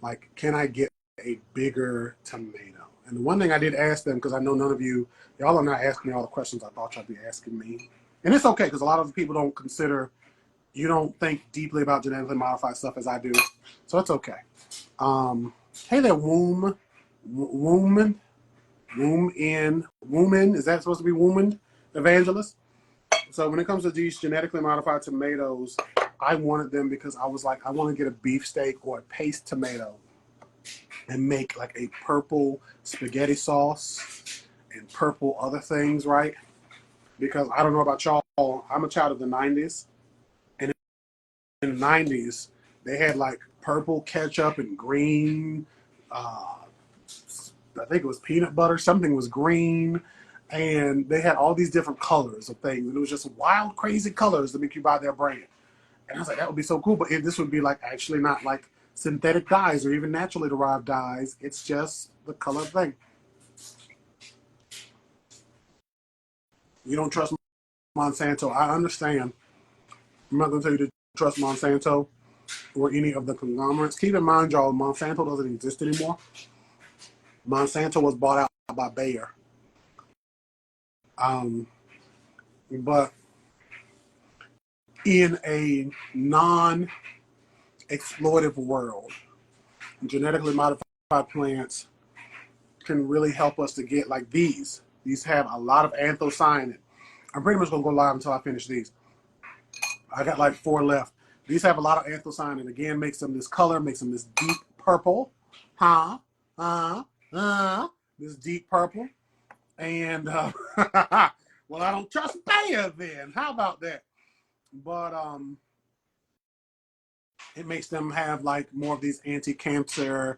Like, can I get a bigger tomato? And the one thing I did ask them, because I know none of y'all are not asking me all the questions I thought y'all be asking me. And it's okay, because a lot of people you don't think deeply about genetically modified stuff as I do. So it's okay. Hey there, woman. Is that supposed to be woman evangelist? So when it comes to these genetically modified tomatoes, I wanted them because I was like, I want to get a beefsteak or a paste tomato and make like a purple spaghetti sauce and purple other things, right? Because I don't know about y'all, I'm a child of the 90s. And in the 90s, they had like purple ketchup and green, I think it was peanut butter, something was green. And they had all these different colors of things. And it was just wild, crazy colors to make you buy their brand. And I was like, that would be so cool. But this would be like actually not like synthetic dyes or even naturally derived dyes. It's just the color thing. You don't trust Monsanto. I understand. I'm not going to tell you to trust Monsanto or any of the conglomerates. Keep in mind, y'all, Monsanto doesn't exist anymore. Monsanto was bought out by Bayer. But in a non-exploitive world, genetically modified plants can really help us to get like these. These have a lot of anthocyanin. I'm pretty much going to go live until I finish these. I got like 4 left. These have a lot of anthocyanin. Again, makes them this color, makes them this deep purple. This deep purple. And, well, I don't trust Bayer then. How about that? But it makes them have like more of these anti-cancer,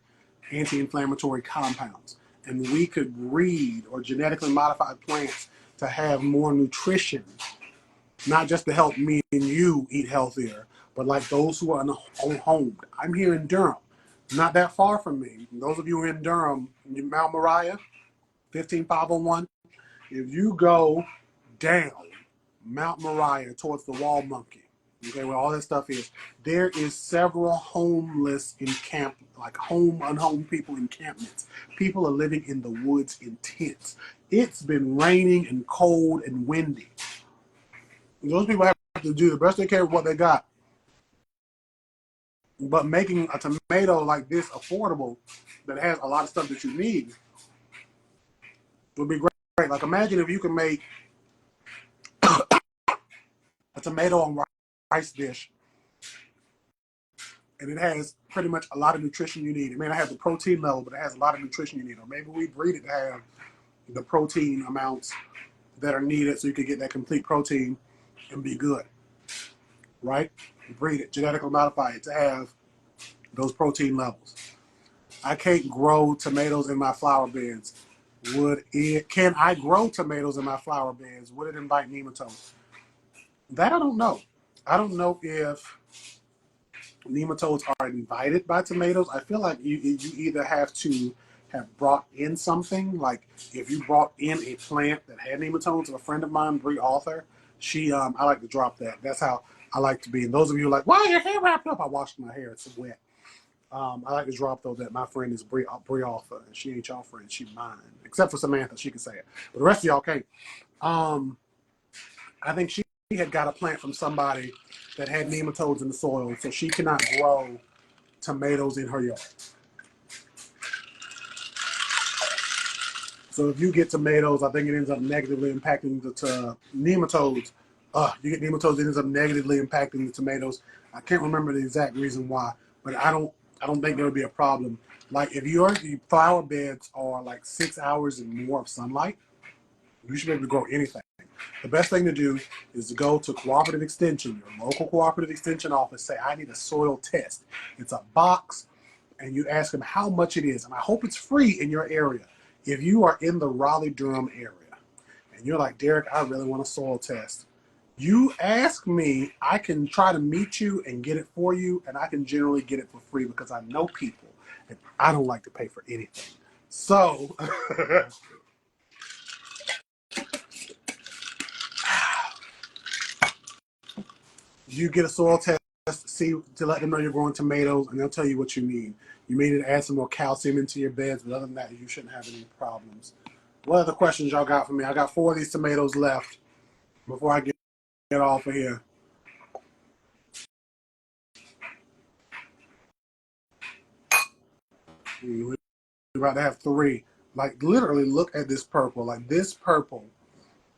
anti-inflammatory compounds. And we could breed or genetically modify plants to have more nutrition, not just to help me and you eat healthier, but like those who are unhomed. I'm here in Durham, not that far from me. Those of you who are in Durham, Mount Moriah, 15501, if you go down Mount Moriah towards the Wall Monkey, okay, where all that stuff is, there is several homeless like unhomed people encampments. People are living in the woods in tents. It's been raining and cold and windy. Those people have to do the best they can with what they got. But making a tomato like this affordable that has a lot of stuff that you need would be great. Like, imagine if you could make a tomato on rice dish and it has pretty much a lot of nutrition you need. It may not have the protein level, but it has a lot of nutrition you need. Or maybe we breed it to have the protein amounts that are needed so you can get that complete protein and be good, right? Breed it, genetically modify it to have those protein levels. I can't grow tomatoes in my flower beds. Can I grow tomatoes in my flower beds? Would it invite nematodes? That I don't know. I don't know if nematodes are invited by tomatoes. I feel like you either have to have brought in something, like if you brought in a plant that had nematodes. A friend of mine, Bree Arthur, I like to drop that. That's how I like to be. And those of you who are like, why is your hair wrapped up? I washed my hair, it's wet. I like to drop though that my friend is Bree Arthur, and she ain't y'all friend, she mine. Except for Samantha, she can say it, but the rest of y'all can't. Um, I think she had got a plant from somebody that had nematodes in the soil, so she cannot grow tomatoes in her yard. So if you get tomatoes, I think it ends up negatively impacting the nematodes. You get nematodes, it ends up negatively impacting the tomatoes. I can't remember the exact reason why, but I don't think there would be a problem. Like if your flower beds are like 6 hours and more of sunlight, you should be able to grow anything. The best thing to do is to go to Cooperative Extension, your local Cooperative Extension office, say, I need a soil test. It's a box, and you ask them how much it is. And I hope it's free in your area. If you are in the Raleigh-Durham area, and you're like, Derek, I really want a soil test, you ask me, I can try to meet you and get it for you, and I can generally get it for free because I know people, and I don't like to pay for anything. So you get a soil test, see to let them know you're growing tomatoes, and they'll tell you what you need. You may need to add some more calcium into your beds, but other than that, you shouldn't have any problems. What other questions y'all got for me? I got 4 of these tomatoes left before I get off of here. We're about to have 3. Like literally, look at this purple. Like this purple.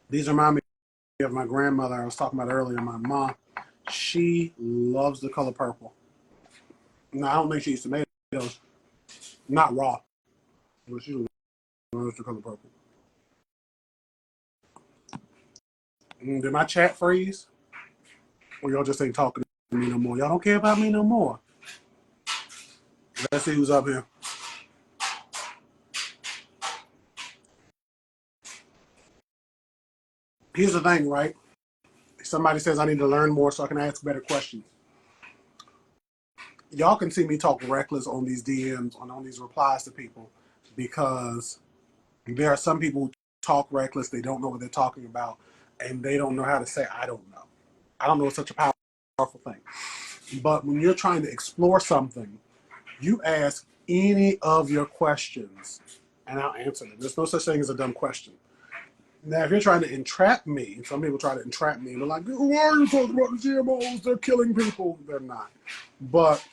These remind me of my grandmother. I was talking about earlier. My mom, she loves the color purple. Now I don't think she eats tomatoes, not raw, but she loves the color purple. Did my chat freeze? Or y'all just ain't talking to me no more? Y'all don't care about me no more. Let's see who's up here. Here's the thing, right? Somebody says I need to learn more so I can ask better questions. Y'all can see me talk reckless on these DMs, on these replies to people, because there are some people who talk reckless, they don't know what they're talking about, and they don't know how to say, I don't know. I don't know it's such a powerful thing. But when you're trying to explore something, you ask any of your questions, and I'll answer them. There's no such thing as a dumb question. Now, if you're trying to entrap me, some people try to entrap me, and they're like, why are you talking about the GMOs? They're killing people. They're not. But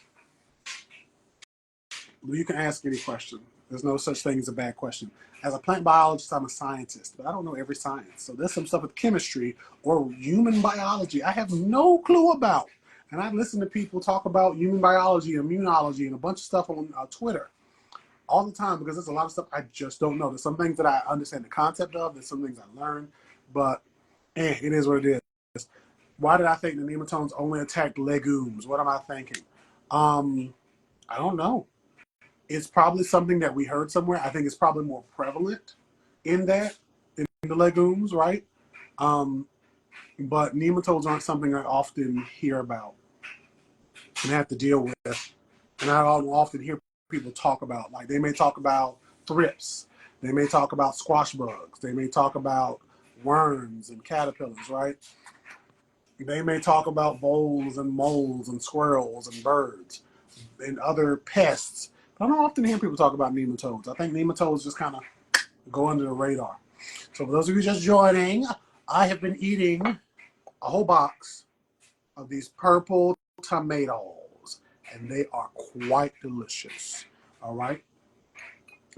you can ask any question. There's no such thing as a bad question. As a plant biologist, I'm a scientist, but I don't know every science. So there's some stuff with chemistry or human biology I have no clue about. And I listen to people talk about human biology, immunology, and a bunch of stuff on Twitter all the time because there's a lot of stuff I just don't know. There's some things that I understand the concept of. There's some things I learned, but it is what it is. Why did I think the nematodes only attacked legumes? What am I thinking? I don't know. It's probably something that we heard somewhere. I think it's probably more prevalent in the legumes, right? Um, but nematodes aren't something I often hear about and have to deal with. And I don't often hear people talk about. Like they may talk about thrips, they may talk about squash bugs, they may talk about worms and caterpillars, right? They may talk about voles and moles and squirrels and birds and other pests. But I don't often hear people talk about nematodes. I think nematodes just kind of go under the radar. So for those of you just joining, I have been eating a whole box of these purple tomatoes, and they are quite delicious. All right.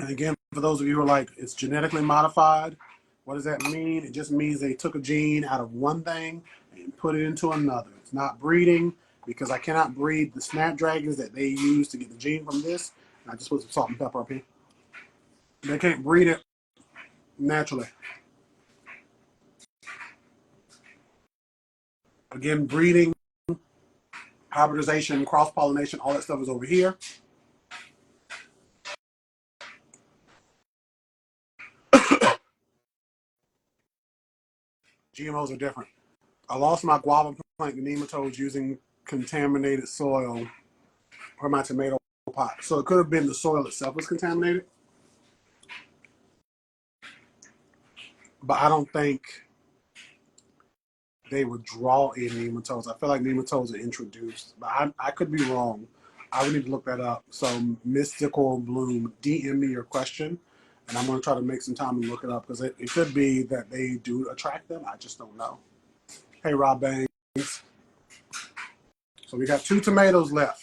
And again, for those of you who are like, it's genetically modified, what does that mean? It just means they took a gene out of one thing and put it into another. It's not breeding because I cannot breed the snapdragons that they use to get the gene from this. And I just put some salt and pepper up here. They can't breed it naturally. Again, breeding, hybridization, cross-pollination, all that stuff is over here. GMOs are different. I lost my guava plant nematodes using contaminated soil for my tomato pot. So it could have been the soil itself was contaminated. But I don't think they would draw in nematodes. I feel like nematodes are introduced, but I could be wrong. I would need to look that up. So Mystical Bloom, DM me your question, and I'm going to try to make some time and look it up because it could be that they do attract them. I just don't know. Hey, Rob Banks. So we got 2 tomatoes left.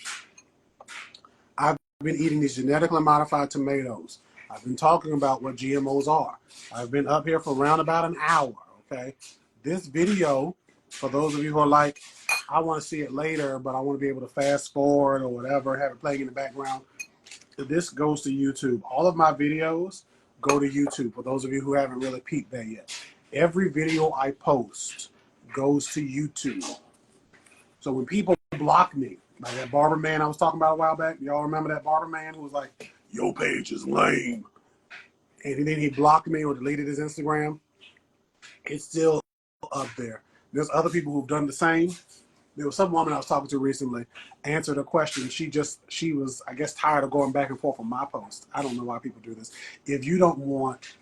I've been eating these genetically modified tomatoes. I've been talking about what GMOs are. I've been up here for around about an hour, okay? This video, for those of you who are like, I want to see it later, but I want to be able to fast forward or whatever, have it playing in the background, this goes to YouTube. All of my videos go to YouTube, for those of you who haven't really peeped there yet. Every video I post goes to YouTube. So when people block me, like that barber man I was talking about a while back, y'all remember that barber man who was like, your page is lame, and then he blocked me or deleted his Instagram? It's still up there. There's other people who've done the same. There was some woman I was talking to recently, answered a question. She was, I guess, tired of going back and forth on my post. I don't know why people do this. If you don't want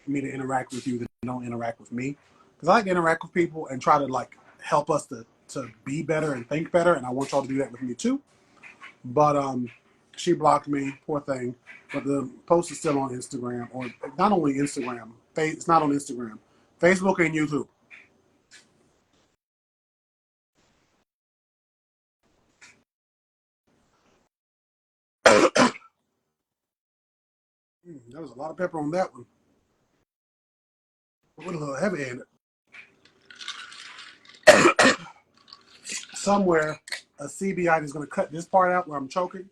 me to interact with you, then don't interact with me. Because I like to interact with people and try to like help us to be better and think better, and I want y'all to do that with me too. But she blocked me, poor thing. But the post is still on Instagram, or not only Instagram. It's not on Instagram, Facebook and YouTube. There was a lot of pepper on that one. It was a little heavy-handed. Somewhere, a CBI is going to cut this part out where I'm choking.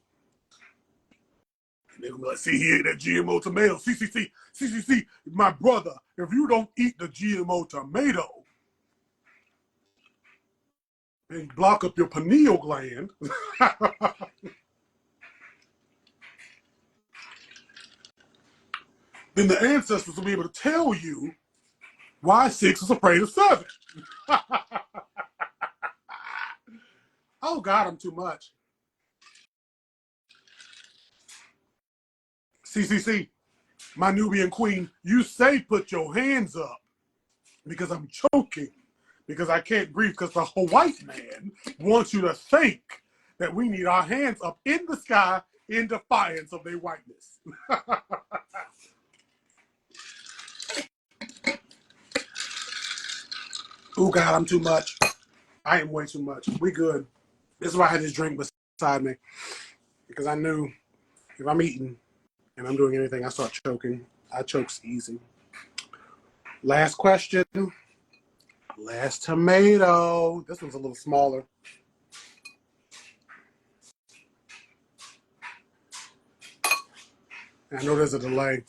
And they're going to be like, see, he ate that GMO tomato. See, my brother, if you don't eat the GMO tomato and block up your pineal gland, then the ancestors will be able to tell you why 6 is afraid of 7. Oh, God, I'm too much. CCC, my Nubian queen, you say put your hands up because I'm choking, because I can't breathe, because the white man wants you to think that we need our hands up in the sky in defiance of their whiteness. Oh, God, I'm too much. I am way too much. We good. This is why I had this drink beside me, because I knew if I'm eating and I'm doing anything, I start choking. I chokes easy. Last question. Last tomato. This one's a little smaller. I know there's a delay.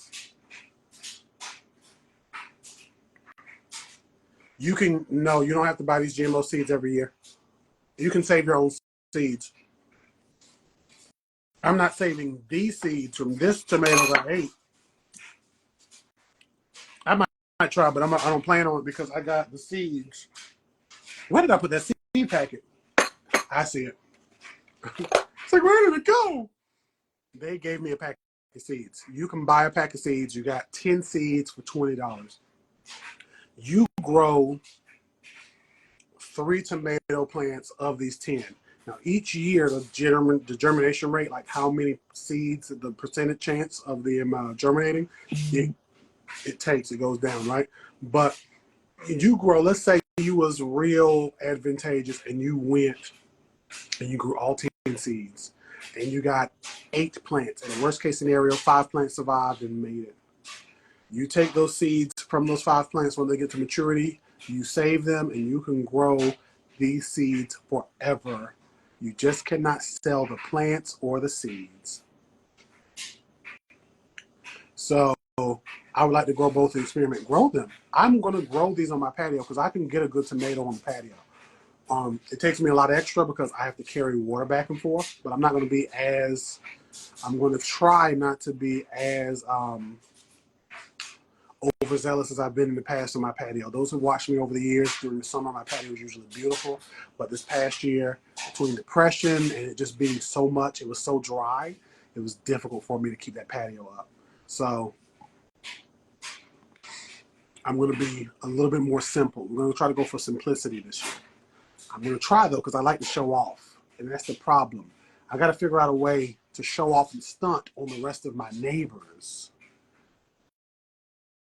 You don't have to buy these GMO seeds every year. You can save your own seeds. I'm not saving these seeds from this tomato that I ate. I might try, but I don't plan on it because I got the seeds. Where did I put that seed packet? I see it. It's like, where did it go? They gave me a pack of seeds. You can buy a pack of seeds. You got 10 seeds for $20. You grow 3 tomato plants of these 10. Now, each year, the germination rate, like how many seeds, the percentage chance of the germinating, it goes down, right? But you grow, let's say you was real advantageous and you went and you grew all 10 seeds and you got 8 plants. In the worst case scenario, 5 plants survived and made it. You take those seeds from those 5 plants when they get to maturity, you save them, and you can grow these seeds forever. You just cannot sell the plants or the seeds. So I would like to grow both and experiment. Grow them. I'm going to grow these on my patio because I can get a good tomato on the patio. It takes me a lot extra because I have to carry water back and forth, but I'm going to try not to be as overzealous as I've been in the past on my patio. Those who watched me over the years, during the summer, my patio was usually beautiful. But this past year, between depression and it just being so much, it was so dry, it was difficult for me to keep that patio up. So I'm going to be a little bit more simple. I'm going to try to go for simplicity this year. I'm going to try, though, because I like to show off. And that's the problem. I got to figure out a way to show off and stunt on the rest of my neighbors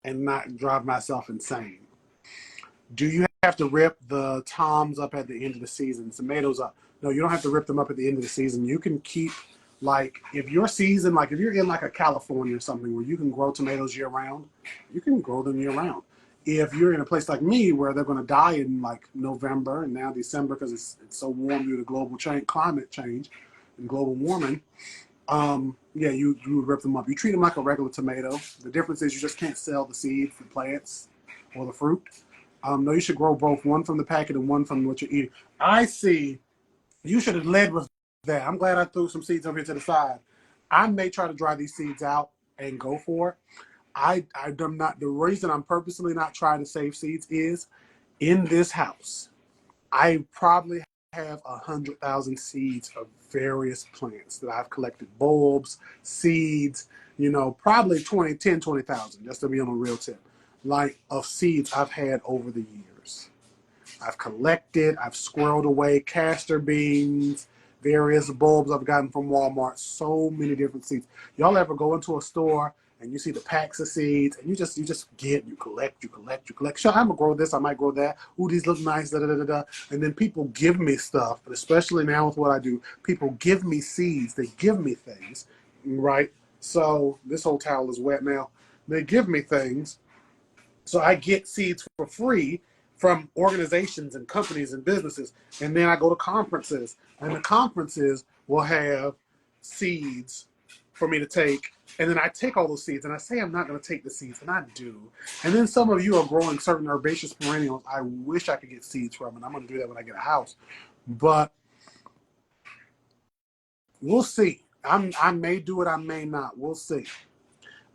and not drive myself insane. Do you have to rip the toms up at the end of the season, tomatoes up? No, you don't have to rip them up at the end of the season. You can keep, like, if your season, like if you're in like a California or something where you can grow tomatoes year round, you can grow them year round. If you're in a place like me where they're going to die in like November and now December because it's so warm due to global change, climate change and global warming, yeah, you would rip them up. You treat them like a regular tomato. The difference is you just can't sell the seed, the plants, or the fruit. No, you should grow both, one from the packet and one from what you're eating. I see. You should have led with that. I'm glad I threw some seeds over here to the side. I may try to dry these seeds out and go for it. I'm not. The reason I'm purposely not trying to save seeds is in this house, I probably have 100,000 seeds of various plants that I've collected, bulbs, seeds, probably 20,000, just to be on a real tip, like of seeds I've had over the years. I've collected, I've squirreled away castor beans, various bulbs I've gotten from Walmart, so many different seeds. Y'all ever go into a store and you see the packs of seeds and you just collect. Sure, I'm gonna grow this, I might grow that. Ooh, these look nice, da da da da. And then people give me stuff, but especially now with what I do, people give me seeds, they give me things, right? So this whole towel is wet now. They give me things, so I get seeds for free from organizations and companies and businesses. And then I go to conferences, and the conferences will have seeds for me to take. And then I take all those seeds, and I say I'm not going to take the seeds, and I do. And then some of you are growing certain herbaceous perennials I wish I could get seeds from, and I'm going to do that when I get a house. But we'll see. I may do it, I may not. We'll see.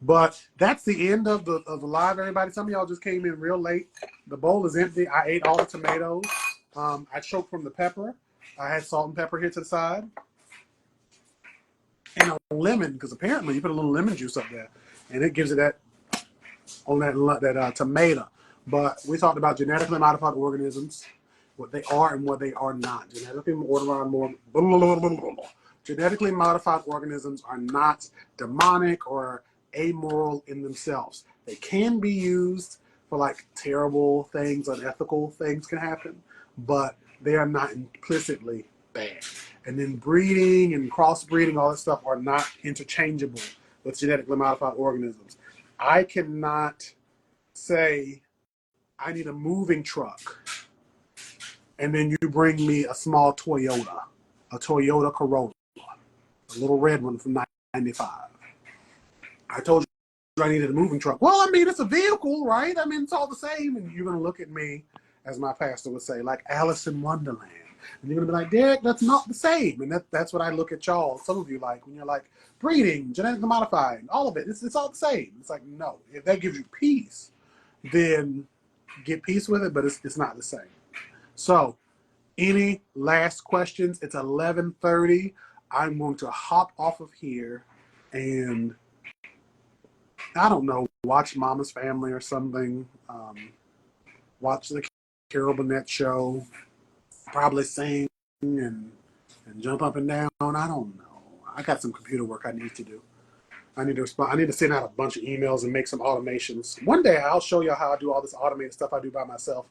But that's the end of the live, everybody. Some of y'all just came in real late. The bowl is empty. I ate all the tomatoes. I choked from the pepper. I had salt and pepper here to the side. And a lemon, because apparently you put a little lemon juice up there. And it gives it that, on that tomato. But we talked about genetically modified organisms, what they are and what they are not. Genetically modified organisms are not demonic or amoral in themselves. They can be used for like terrible things, unethical things can happen, but they are not implicitly bad. And then breeding and crossbreeding, all that stuff are not interchangeable with genetically modified organisms. I cannot say I need a moving truck and then you bring me a small Toyota, a Toyota Corolla, a little red one from 95. I told you I needed a moving truck. Well, I mean, it's a vehicle, right? I mean, it's all the same. And you're going to look at me, as my pastor would say, like Alice in Wonderland. And you're going to be like, Derek, that's not the same. And that's what I look at y'all, some of you like, when you're like, breeding, genetically modifying, all of it. It's all the same. It's like, no. If that gives you peace, then get peace with it, but it's not the same. So, any last questions? It's 11:30. I'm going to hop off of here and, I don't know, watch Mama's Family or something. Watch the Carol Burnett show. Probably sing and jump up and down. I don't know. I got some computer work I need to do. I need to send out a bunch of emails and make some automations. One day I'll show you how I do all this automated stuff I do by myself.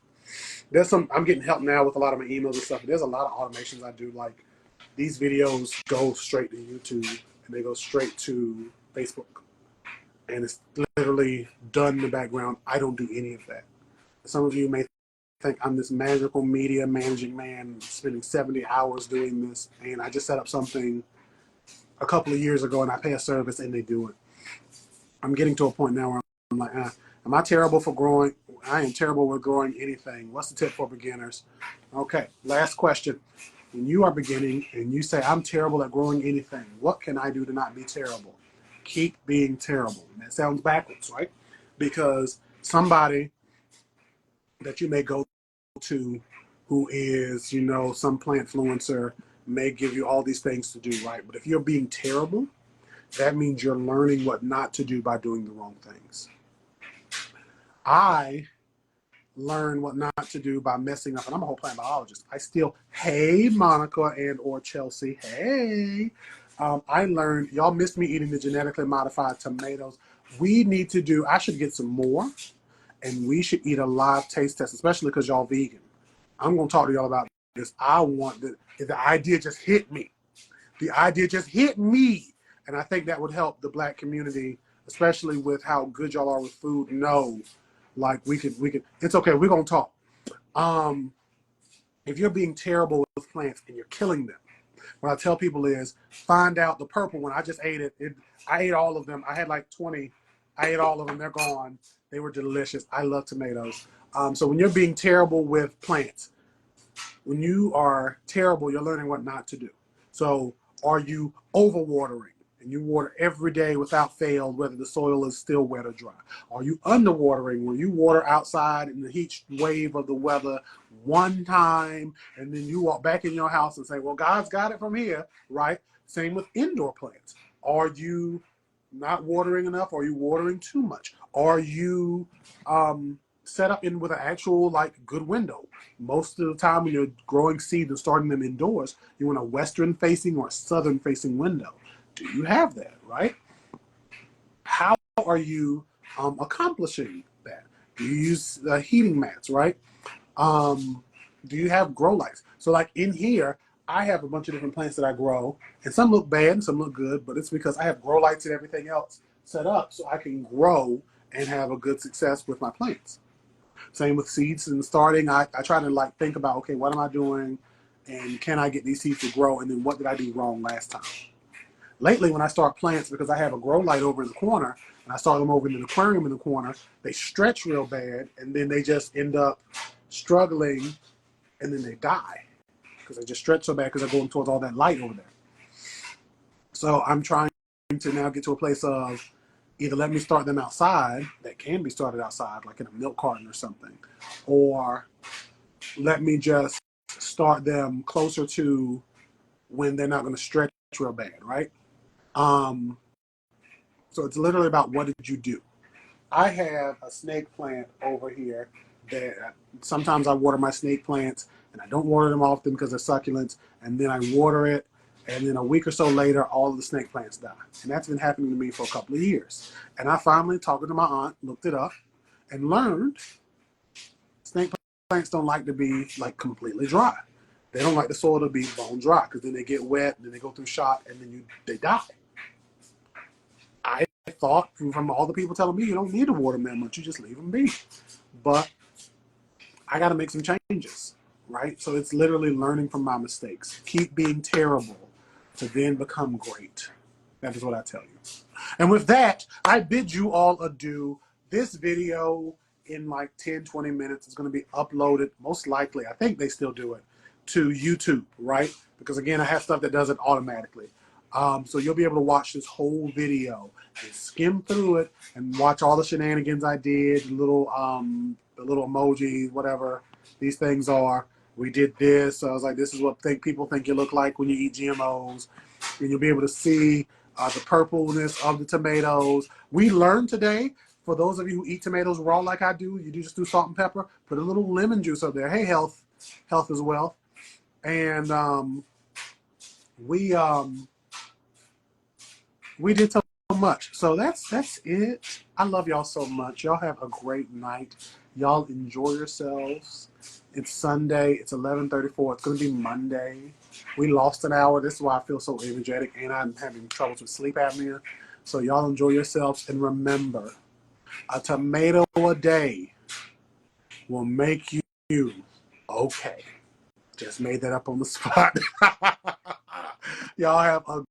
I'm getting help now with a lot of my emails and stuff. There's a lot of automations I do. Like these videos go straight to YouTube and they go straight to Facebook. And it's literally done in the background. I don't do any of that. Some of you may think I'm this magical media managing man spending 70 hours doing this. And I just set up something a couple of years ago and I pay a service and they do it. I'm getting to a point now where I'm like, am I terrible for growing? I am terrible with growing anything. What's the tip for beginners? Okay, last question. When you are beginning and you say, I'm terrible at growing anything, what can I do to not be terrible? Keep being terrible. And that sounds backwards, right? Because somebody that you may go to who is, some plant influencer may give you all these things to do, right? But if you're being terrible, that means you're learning what not to do by doing the wrong things. I learn what not to do by messing up, and I'm a whole plant biologist. I still, hey, Monica and or Chelsea, hey. I learned, y'all missed me eating the genetically modified tomatoes. I should get some more, and we should eat a live taste test, especially because y'all vegan. I'm going to talk to y'all about this. The idea just hit me. The idea just hit me. And I think that would help the Black community, especially with how good y'all are with food. No, like we could, it's okay. We're going to talk. If you're being terrible with plants and you're killing them, what I tell people is find out the purple one. I just ate it. I ate all of them. I had like 20. I ate all of them. They're gone. They were delicious. I love tomatoes. So when you're being terrible with plants, when you are terrible, you're learning what not to do. So are you overwatering? And you water every day without fail, whether the soil is still wet or dry. Are you underwatering, where you water outside in the heat wave of the weather one time, and then you walk back in your house and say, well, God's got it from here, right? Same with indoor plants. Are you not watering enough? Are you watering too much? Are you set up in with an actual good window? Most of the time when you're growing seeds and starting them indoors, you want a western facing or a southern facing window. Do you have that, right? How are you accomplishing that? Do you use heating mats, right? Do you have grow lights? So in here, I have a bunch of different plants that I grow, and some look bad and some look good, but it's because I have grow lights and everything else set up so I can grow and have a good success with my plants. Same with seeds and starting. I try to think about, okay, what am I doing, and can I get these seeds to grow, and then what did I do wrong last time? Lately, when I start plants, because I have a grow light over in the corner, and I start them over in the aquarium in the corner, they stretch real bad, and then they just end up struggling, and then they die because they just stretch so bad because they're going towards all that light over there. So I'm trying to now get to a place of either let me start them outside, that can be started outside, like in a milk carton or something, or let me just start them closer to when they're not going to stretch real bad, right? So it's literally about what did you do. I have a snake plant over here that sometimes I water my snake plants, and I don't water them often because they're succulents, and then I water it, and then a week or so later, all of the snake plants die. And that's been happening to me for a couple of years. And I finally, talking to my aunt, looked it up and learned snake plants don't like to be completely dry. They don't like the soil to be bone dry because then they get wet, and then they go through shock, and then they die. I thought from all the people telling me you don't need to water them that much, you just leave them be. But I got to make some changes, right? So it's literally learning from my mistakes. Keep being terrible to then become great. That is what I tell you. And with that, I bid you all adieu. This video in 10, 20 minutes is going to be uploaded, most likely, I think they still do it, to YouTube, right? Because again, I have stuff that does it automatically. So you'll be able to watch this whole video and skim through it and watch all the shenanigans I did, the little emojis, whatever these things are. We did this. So I was like, this is what people think you look like when you eat GMOs. And you'll be able to see the purpleness of the tomatoes. We learned today, for those of you who eat tomatoes raw like I do, you just do salt and pepper, put a little lemon juice up there. Hey, health is wealth. And we did so much. So that's it. I love y'all so much. Y'all have a great night. Y'all enjoy yourselves. It's Sunday. It's 11:34. It's going to be Monday. We lost an hour. This is why I feel so energetic, and I'm having troubles with sleep apnea. So y'all enjoy yourselves. And remember, a tomato a day will make you okay. Just made that up on the spot. Y'all have a